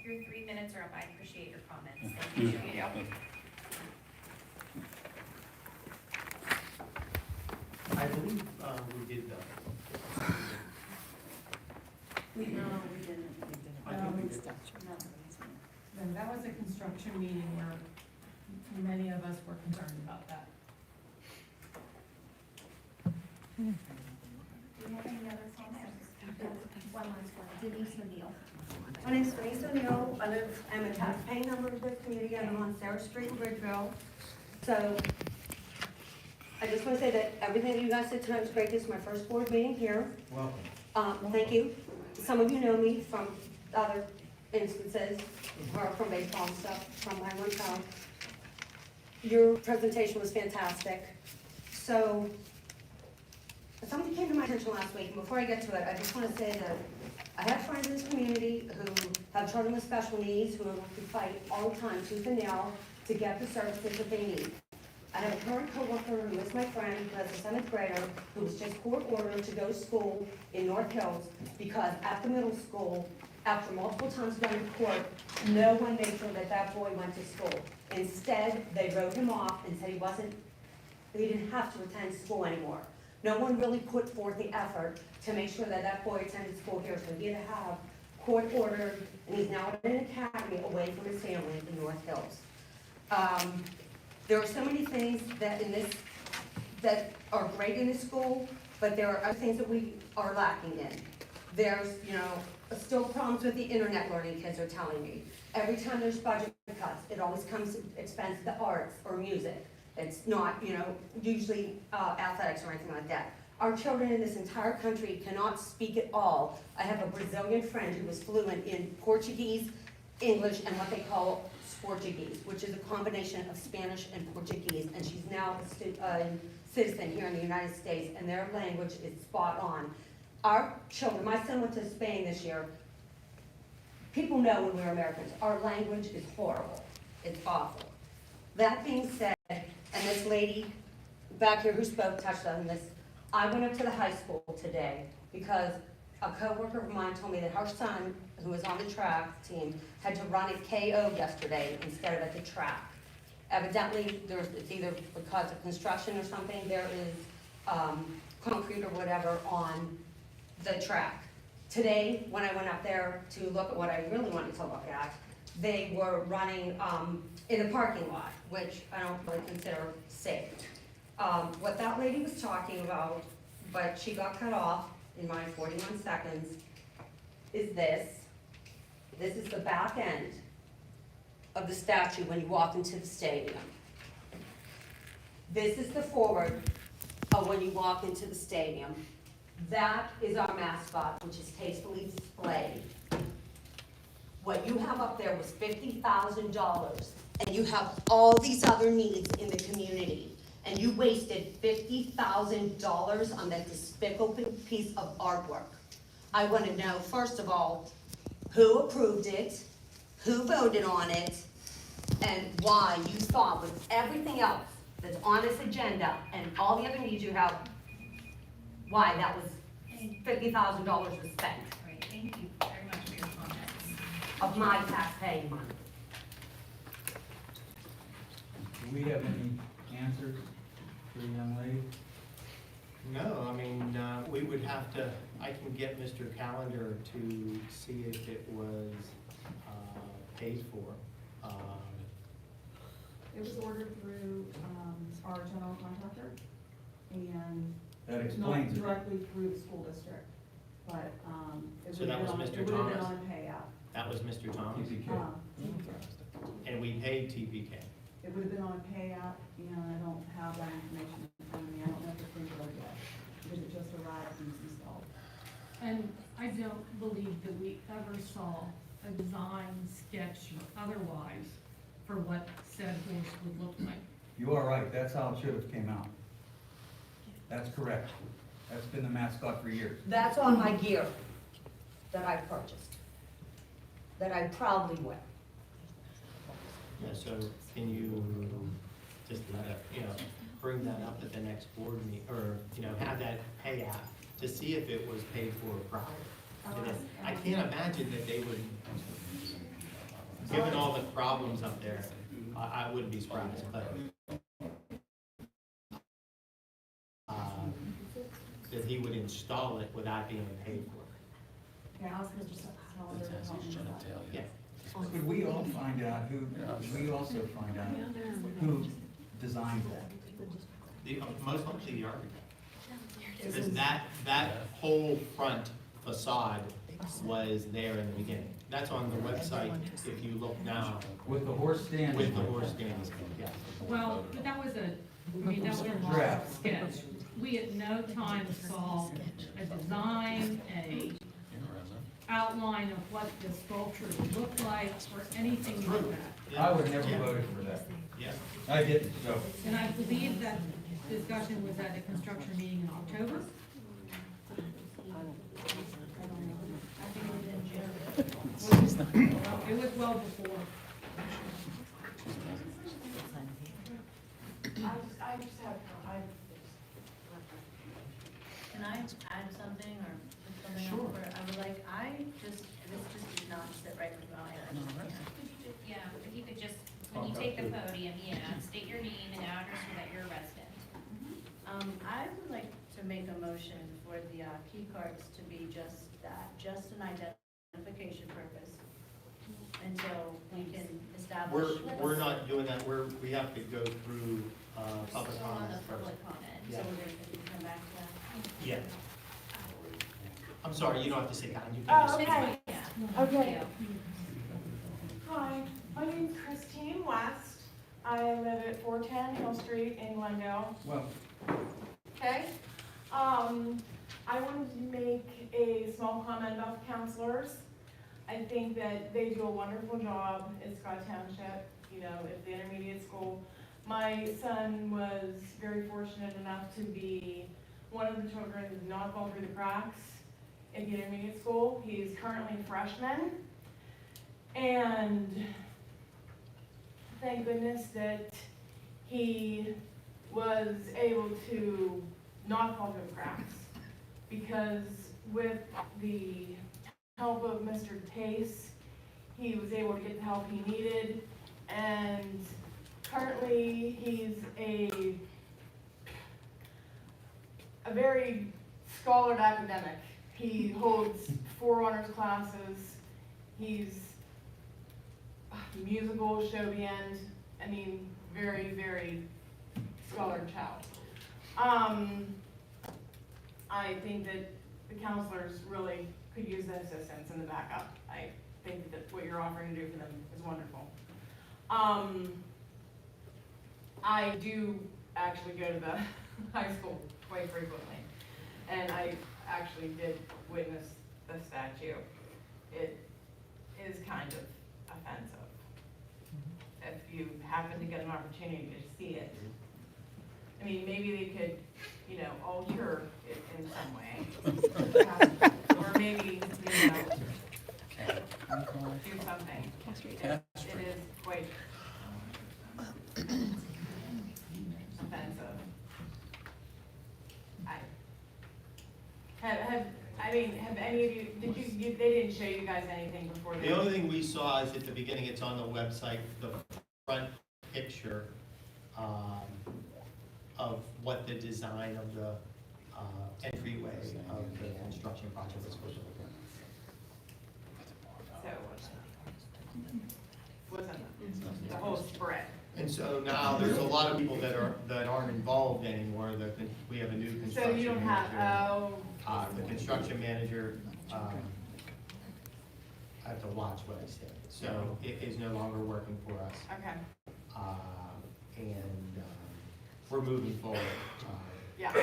Your 3 minutes are up. I appreciate your comments. you. I believe, we did though. No, we didn't. I think we did. And that was a construction meeting where many of us were concerned about that. Do you have any other comments? One last one. Denise O'Neill. My name's Denise O'Neill. I'm a tax-paying member of this community. I'm on Sarah Street in Bridgeville. So I just want to say that everything that you guys said tonight was great. This is my first board meeting here. Welcome. Thank you. Some of you know me from other instances, or from baseball and stuff, from my hometown. Your presentation was fantastic. So something came to my attention last week, and before I get to it, I just want to say that I have friends in this community who have children with special needs, who fight all the time, tooth and nail, to get the services that they need. I have a current coworker who is my friend, who has a 7th grader, who was just court-ordered to go to school in North Hills because at the middle school, after multiple times going to court, no one made sure that that boy went to school. Instead, they wrote him off and said he didn't have to attend school anymore. No one really put forth the effort to make sure that that boy attended school here, so he had to have court ordered, and he's now at an academy away from his family in North Hills. There are so many things that are great in this school, but there are other things that we are lacking in. There's, still problems with the internet learning, kids are telling me. Every time there's budget cuts, it always comes at the expense of the arts or music. It's not, usually athletics or anything like that. Our children in this entire country cannot speak at all. I have a Brazilian friend who is fluent in Portuguese, English, and what they call Portuguese, which is a combination of Spanish and Portuguese, and she's now a citizen here in the United States, and their language is spot on. Our children, my son went to Spain this year. People know when we're Americans, our language is horrible. It's awful. That being said, and this lady back here who spoke touched on this, I went up to the high school today because a coworker of mine told me that her son, who was on the track team, had to run at KO yesterday instead of at the track. Evidently, it's either because of construction or something, there is concrete or whatever on the track. Today, when I went up there to look at what I really wanted to look at, they were running in a parking lot, which I don't really consider safe. What that lady was talking about, but she got cut off in my 41 seconds, is this. This is the back end of the statue when you walk into the stadium. This is the forward of when you walk into the stadium. That is our mascot, which is tastefully displayed. What you have up there was $50,000, and you have all these other needs in the community. And you wasted $50,000 on that despicable piece of artwork. I want to know, first of all, who approved it, who voted on it, and why you thought with everything else that's on this agenda and all the other needs you have, why that was $50,000 was spent Great, thank you very much for your comments. of my tax-paying money. Do we have any answers for the young lady? No, I mean, we would have to, I can get Mr. Calendar to see if it was paid for. It was ordered through, our general contractor, and That not explains it. directly through the school district, but, it So would that have was been on, Mr. it would have been Thomas? on payout. That was Mr. Thomas, TPK. and we paid TPK. It would have been on payout, and I don't have that information in front of me, I don't know if it's been billed yet, because it just arrived and it's installed. And I don't believe that we ever saw a design sketch or otherwise for what said horse would look like. You are right, that's how it should have came out. That's correct. That's been the mascot for years. That's on my gear that I purchased, that I proudly wear. Yeah, so can you just let it, bring that up at the next board meeting, or, have that payout to see if it was paid for prior? I can't imagine that they would, given all the problems up there, I wouldn't be surprised, but that he would install it without being paid for. Yeah, I'll ask Mr. Calendar to help me with that. Yeah. Could we all find out we also find out who designed that? Most likely the architect. Because that whole front facade was there in the beginning. That's on the website, if you look now, With the horse stand? with the horse stands, yeah. Well, but that was a Draft. sketch. We at no time saw a design, a outline of what the sculpture would look like, or anything like that. I would never voted for that. Yeah. I didn't, so. And I believe that discussion was at a construction meeting in October. It was well before. I just have, Can I add something or put something Sure. up where I would like, this just did not sit right with my mind. Yeah, if you could just, when you take the podium, state your name and address so that you're a resident. I would like to make a motion for the key cards to be just that, just an identification purpose until we can establish. We're not doing that, we have to go through, public Still on comments the first. public comment, so Yeah. we're gonna come back to that. Yeah. I'm sorry, you don't have to say that, you can Oh, just. okay. Yeah. Okay. Hi, my name's Christine West. I live at 410 Hill Street in Glendale. Well, Okay? I wanted to make a small comment about the counselors. I think that they do a wonderful job at Scott Township, at the intermediate school. My son was very fortunate enough to be one of the children who did not fall through the cracks at the intermediate school. He's currently a freshman. And thank goodness that he was able to not fall through the cracks. Because with the help of Mr. Pace, he was able to get the help he needed. And currently, he's a very scholared academic. He holds 4 honors classes. He's musical, show band. I mean, very, very scholared child. I think that the counselors really could use the assistance and the backup. I think that what you're offering to do for them is wonderful. I do actually go to the high school quite frequently, and I actually did witness the statue. It is kind of offensive. If you happen to get an opportunity to see it, I mean, maybe they could, alter it in some way. Or maybe something. It is quite offensive. Have any of you, they didn't show you guys anything before? The only thing we saw is at the beginning, it's on the website, the front picture of what the design of the entryway of the construction project is supposed to look like. So, wasn't the whole spread. And so now there's a lot of people that aren't involved anymore, we have a new So construction you don't manager. have, The construction manager, I have to watch what I say, so it is no longer working for us. okay, And we're moving forward. yeah.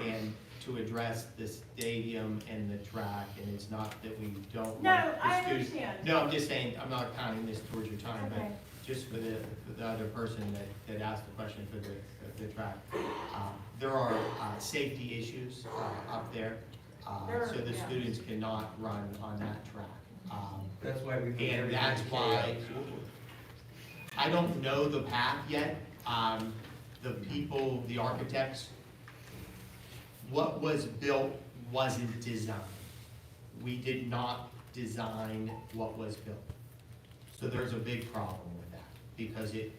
And to address the stadium and the track, and it's not that we don't want No, the I students. understand. No, I'm just saying, I'm not counting this towards your time, but Okay. just for the other person that asked the question for the track. There are safety issues up there, so the yeah. students cannot run on that track. That's why we. And that's why, I don't know the path yet. The people, the architects, what was built wasn't designed. We did not design what was built. So there's a big problem with that, because it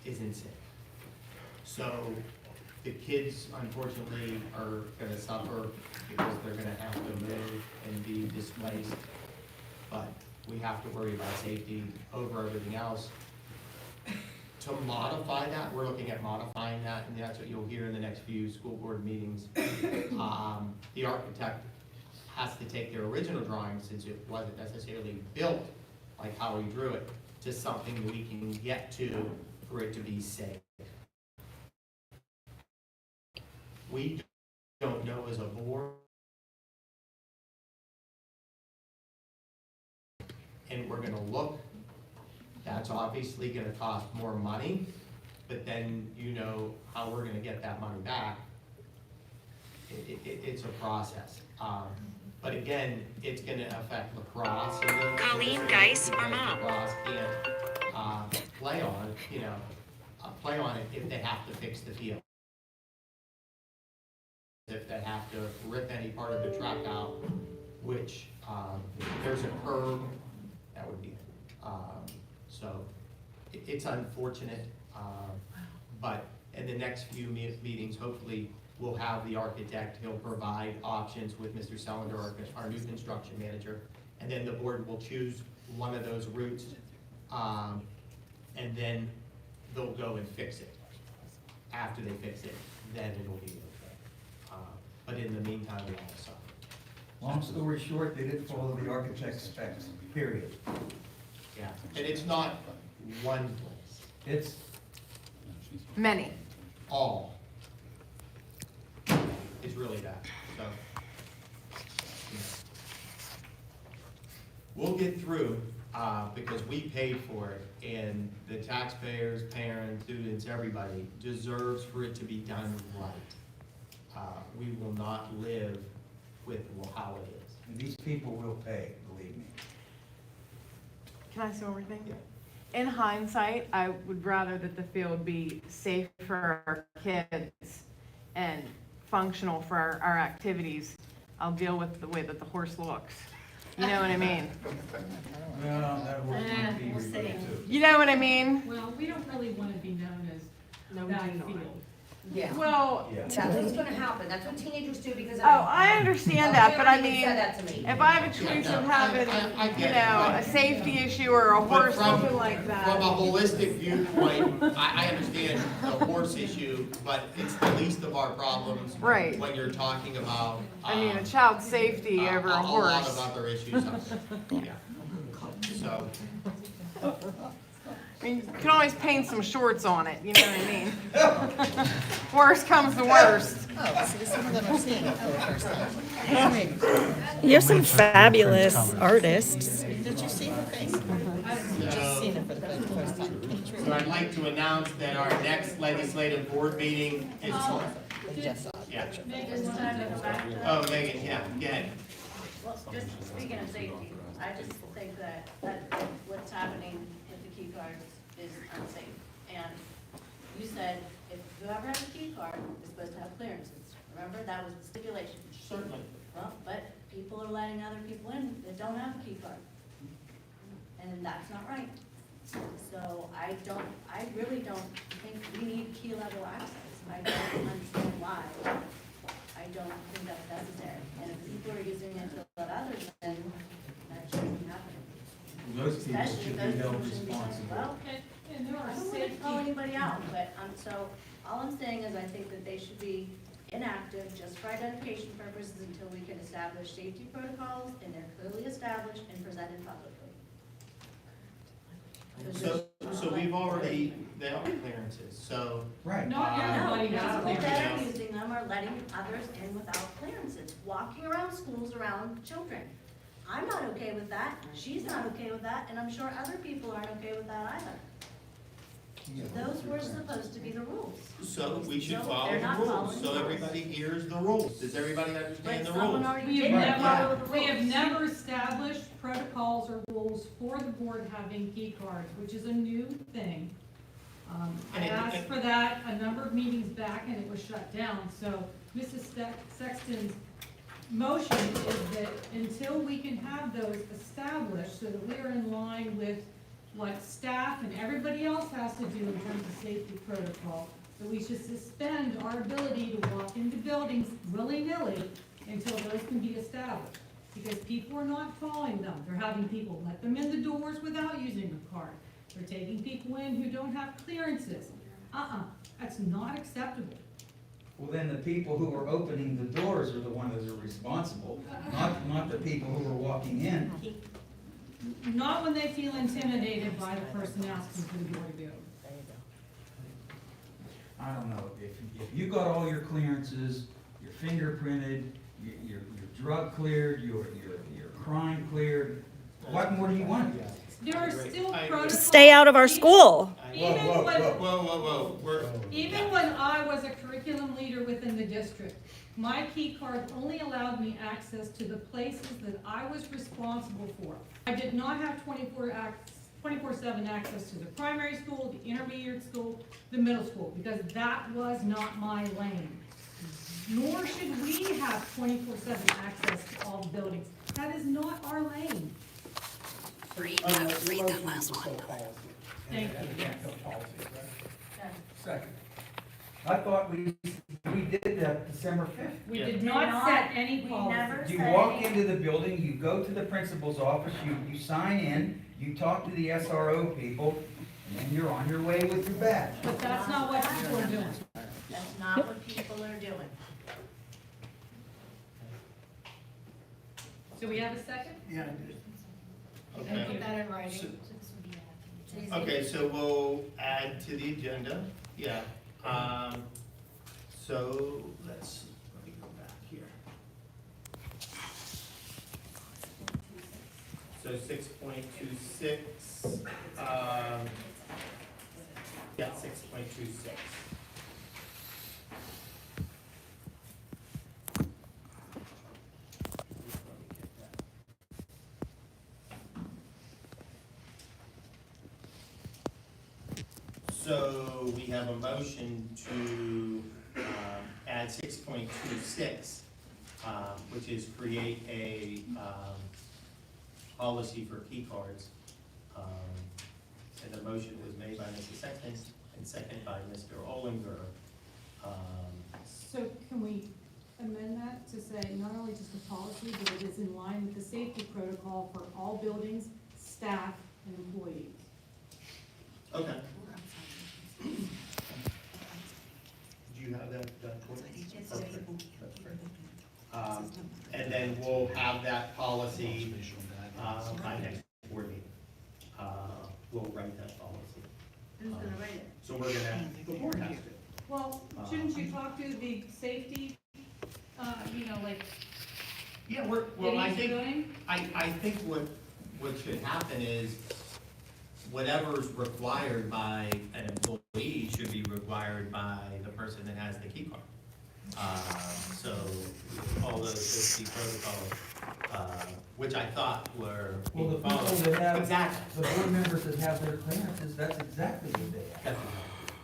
isn't safe. So the kids, unfortunately, are gonna suffer because they're gonna have to move and be displaced. But we have to worry about safety over everything else. To modify that, we're looking at modifying that, and that's what you'll hear in the next few school board meetings. The architect has to take their original drawing, since it wasn't necessarily built like how we drew it, to something we can get to for it to be safe. We don't know as a board, and we're gonna look. That's obviously gonna cost more money, but then you know how we're gonna get that money back. It's a process. But again, it's gonna affect lacrosse. Colleen Geis, our mom. Lacrosse can't play on, play on it if they have to fix the field. If they have to rip any part of the track out, which there's a curb, that would be it. So it's unfortunate, but in the next few meetings, hopefully we'll have the architect, he'll provide options with Mr. Sellender, our new construction manager, and then the board will choose one of those routes, and then they'll go and fix it. After they fix it, then it'll be okay. But in the meantime, we all suffer. Long story short, they didn't follow the architect's specs, period. Yeah, and it's not one place, It's Many. all. It's really that, so. We'll get through, because we paid for it, and the taxpayers, parents, students, everybody deserves for it to be done right. We will not live with how it is. and these people will pay, believe me. Can I say one more thing? Yeah. In hindsight, I would rather that the field be safe for our kids and functional for our activities. I'll deal with the way that the horse looks. You know what I mean? Well, that will be we'll see. removed too. You know what I mean? Well, we don't really want to be known as that field. Yeah. Well, Yeah. That's what's gonna happen, that's what teenagers do because of. oh, I understand that, but I Jeremy mean, said that to me. if I have a choice of having, I you get it, know, but- a safety issue or a But horse from- looking like From a that. holistic viewpoint, I understand the horse issue, but it's the least of our problems. Right. When you're talking about. I mean, a child's safety over a A lot of horse. other issues out there, yeah. So, I mean, you can always paint some shorts on it, you know what I mean? Worst comes to worst. Oh, see, some of them are seeing it for the first time. You have some fabulous artists. Did you see her face? Just seen it for the first time. so I'd like to announce that our next legislative board meeting is. We just saw it. Yeah. Oh, Megan, yeah, go ahead. Well, just speaking of safety, I just think that what's happening with the key cards is unsafe. And you said if whoever has a key card is supposed to have clearances. Remember, that was the stipulation. Certainly. Well, but people are letting other people in that don't have a key card. And that's not right. So I really don't think we need key level access. I don't understand why. I don't think that's necessary. And if people are using it to let others in, that shouldn't be happening. Those people Especially should those be held people shouldn't be saying, responsible. well, And there are I don't want to safety. call anybody out, but, so, all I'm saying is I think that they should be inactive just for identification purposes until we can establish safety protocols and they're clearly established and presented publicly. So we've already, they are clearances, so. Right. Not everybody No, has people that are clearances. using them are letting others in without clearances, walking around schools around children. I'm not okay with that, she's not okay with that, and I'm sure other people aren't okay with that either. Those were supposed to be the rules. So we should So follow they're the not rules, following so the rules. everybody hears the rules. Does everybody But understand the someone rules? already We have didn't follow the never, rules. we have never established protocols or rules for the board having key cards, which is a new thing. I asked for that a number of meetings back and it was shut down, so Mrs. Sexton's motion is that until we can have those established, so that we are in line with what staff and everybody else has to do in terms of safety protocol, that we should suspend our ability to walk into buildings willy-nilly until those can be established. Because people are not following them. They're having people let them in the doors without using a card. They're taking people in who don't have clearances. That's not acceptable. Well, then the people who are opening the doors are the ones that are responsible, not the people who are walking in. Not when they feel intimidated by the person asking for the door to be open. I don't know, if you got all your clearances, you're fingerprinted, you're drug cleared, your crime cleared, what more do you want? There are still protocols. Stay out of our school. Even Whoa, when, Whoa. even when I was a curriculum leader within the district, my key card only allowed me access to the places that I was responsible for. I did not have 24/7 access to the primary school, the intermediate school, the middle school, because that was not my lane. Nor should we have 24/7 access to all the buildings. That is not our lane. Read that last one. Thank you. Second. I thought we did that December 5th. We Yeah. did not set any We policy. never You said walk anything. into the building, you go to the principal's office, you sign in, you talk to the SRO people, and then you're on your way with your badge. But that's not what people are doing. That's not what people are doing. Do we have a second? Yeah, I did. Okay. Put that in writing. So- So this would be Okay, so we'll add to the agenda, yeah. So let me go back here. So 6.26, yeah, 6.26. So we have a motion to add 6.26, which is create a policy for key cards. And the motion was made by Mrs. Sexton and seconded by Mr. Olinger. So can we amend that to say not only just a policy, but it is in line with the safety protocol for all buildings, staff, and employees? Okay. Do you have that? Perfect. That's great. And then we'll have that policy by next board meeting. We'll write that policy. Who's gonna write it? So we're gonna, the board has to. Well, shouldn't you talk to the safety, like, Yeah, that he's doing? I think what should happen is whatever's required by an employee should be required by the person that has the key card. So all those safety protocols which I thought were Well, the being people followed. that have, Exactly. the board members that have their clearances, that's exactly what they have.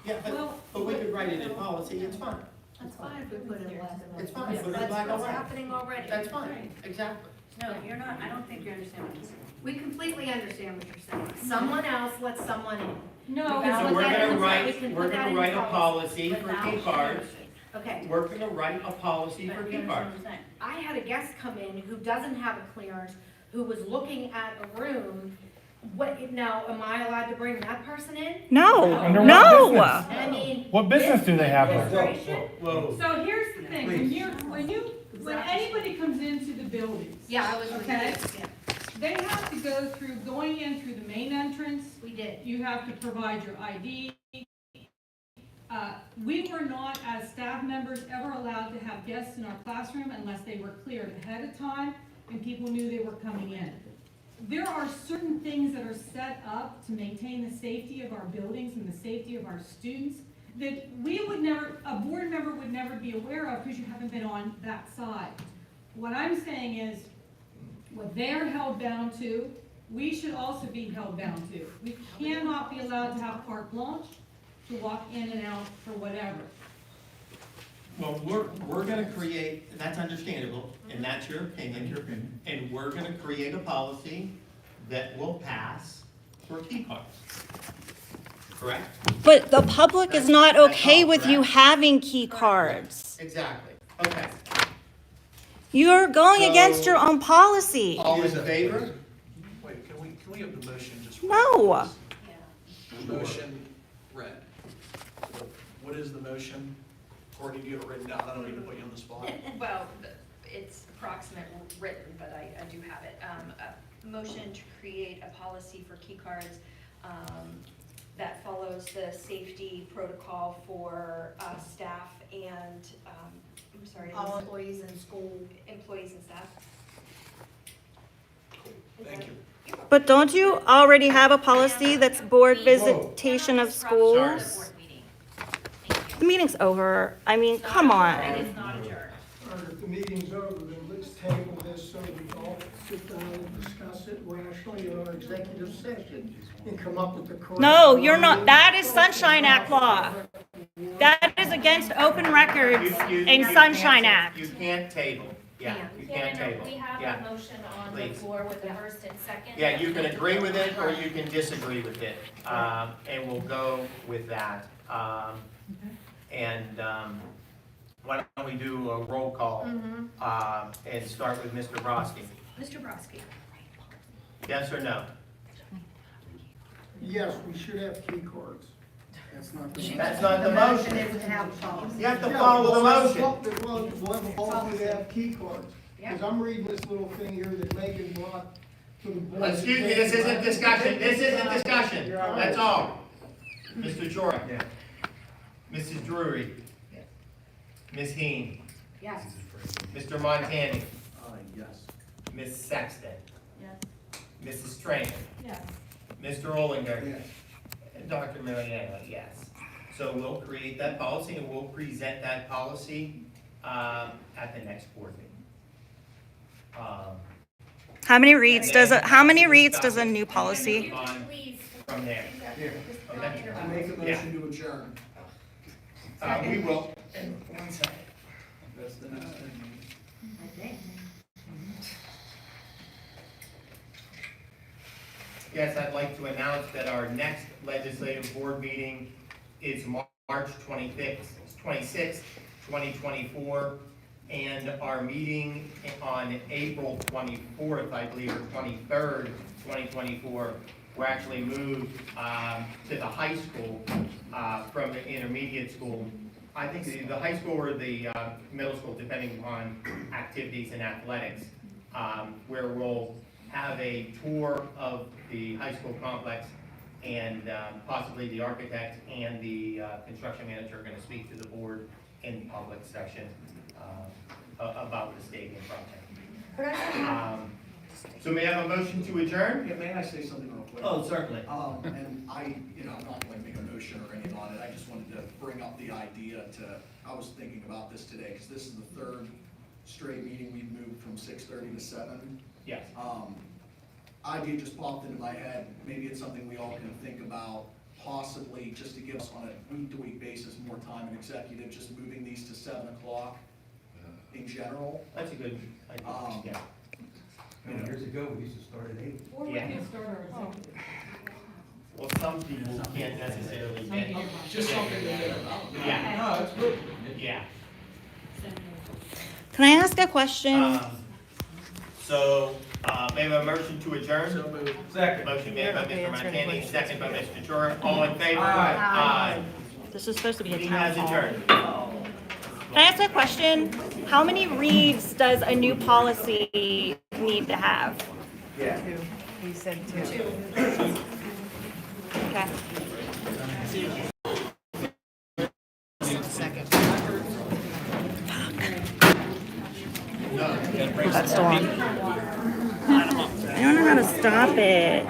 Yeah, but we could write it in policy, it's fine. That's fine if we put it in black and white. It's fine, put it in That's black and what's white. happening already. That's fine, exactly. No, you're not, I don't think you understand what you're saying. We completely understand what you're saying. Someone else let someone in. No, Without- So we're that gonna in- we write, can we're put that gonna in write a policy for without- key cards. Okay. We're gonna write a policy for But key you cards. understand what I'm saying. I had a guest come in who doesn't have a clearance, who was looking at a room. What, now, am I allowed to bring that person in? No, Under what no. business? I mean. What business do they have there? Administration? Whoa. So here's the thing, when anybody comes into the buildings, Yeah, I was with Okay. you. Yeah, they have to go through, going in through the main entrance, we did. you have to provide your ID. We were not, as staff members, ever allowed to have guests in our classroom unless they were cleared ahead of time and people knew they were coming in. There are certain things that are set up to maintain the safety of our buildings and the safety of our students that we would never, a board member would never be aware of because you haven't been on that side. What I'm saying is, what they're held bound to, we should also be held bound to. We cannot be allowed to have carte blanche to walk in and out for whatever. Well, we're gonna create, and that's understandable, and that's your opinion. And we're gonna create a policy that will pass for key cards. Correct? But the public is not That's okay all with you correct. having key cards. Exactly. Okay. You're going So- against your own policy. All in favor? Wait, can we have the motion just? No. The motion read. What is the motion? Courtney, do you have it written down? I don't need to put you on the spot. Well, it's approximate written, but I do have it. A motion to create a policy for key cards that follows the safety protocol for staff and, I'm sorry. All employees in school. Employees and staff. Thank you. But don't you already have a policy that's board visitation of Sorry. schools? Board meeting. The meeting's over. I mean, come on. It is not adjourned. All right, if the meeting's over, then let's table this so we all sit down and discuss it rationally in our executive session and come up with the correct. No, you're not. That is Sunshine Act law. That is against open records and Sunshine Act. You can't table. Yeah, you can't table. We have Yeah. a motion on the Please. floor with the first and second. Yeah, you can agree with it or you can disagree with it. And we'll go with that. And why don't we do a roll call and start with Mr. Broski? Mr. Broski. Yes or no? Yes, we should have key cards. That's not the. That's not the motion. It would have a policy. You have to follow the motion. We'll have a policy to have key cards. Because I'm reading this little thing here that Megan brought to the board. Excuse me, this isn't discussion. This isn't discussion. That's all. Mr. Jory. Yeah. Mrs. Drury. Ms. Heen. Yes. Mr. Montani. Yes. Ms. Sexton. Yes. Mrs. Trainer. Yes. Mr. Olinger. Yes. And Dr. Mariano, yes. So we'll create that policy and we'll present that policy at the next board meeting. How many reads does a new policy? On from there. Okay? I make a motion to adjourn. We will, and one second. That's the next thing. I think. Yes, I'd like to announce that our next legislative board meeting is March 26th, 2024. And our meeting on April 24th, I believe, or 23rd, 2024, we're actually moved to the high school from the intermediate school. I think the high school or the middle school, depending upon activities and athletics, where we'll have a tour of the high school complex and possibly the architect and the construction manager are going to speak to the board in public session about the stadium project. So may I have a motion to adjourn? Yeah, may I say something real quick? Oh, certainly. And I'm not going to make a motion or anything on it, I just wanted to bring up the idea I was thinking about this today, because this is the third straight meeting, we've moved from 6:30 to 7. Yes. Idea just popped into my head, maybe it's something we all can think about, possibly just to give us on a week-to-week basis more time in executive, just moving these to 7 o'clock in general. That's a good idea, yeah. You know, years ago, we used to start at 8. Or we Yeah. can start our executive. Well, some people can't necessarily get. Just something to think about. Yeah. No, it's good. Yeah. Can I ask a question? So, may I have a motion to adjourn? So moved. Second. Motion made by Mr. Montani, second by Mr. Jura. All in favor? Aye. This is supposed to be a Meeting town has hall. adjourned. Can I ask a question? How many reads does a new policy need to have? Yeah. He said two. Okay. Second. That's the one. I don't know how to stop it.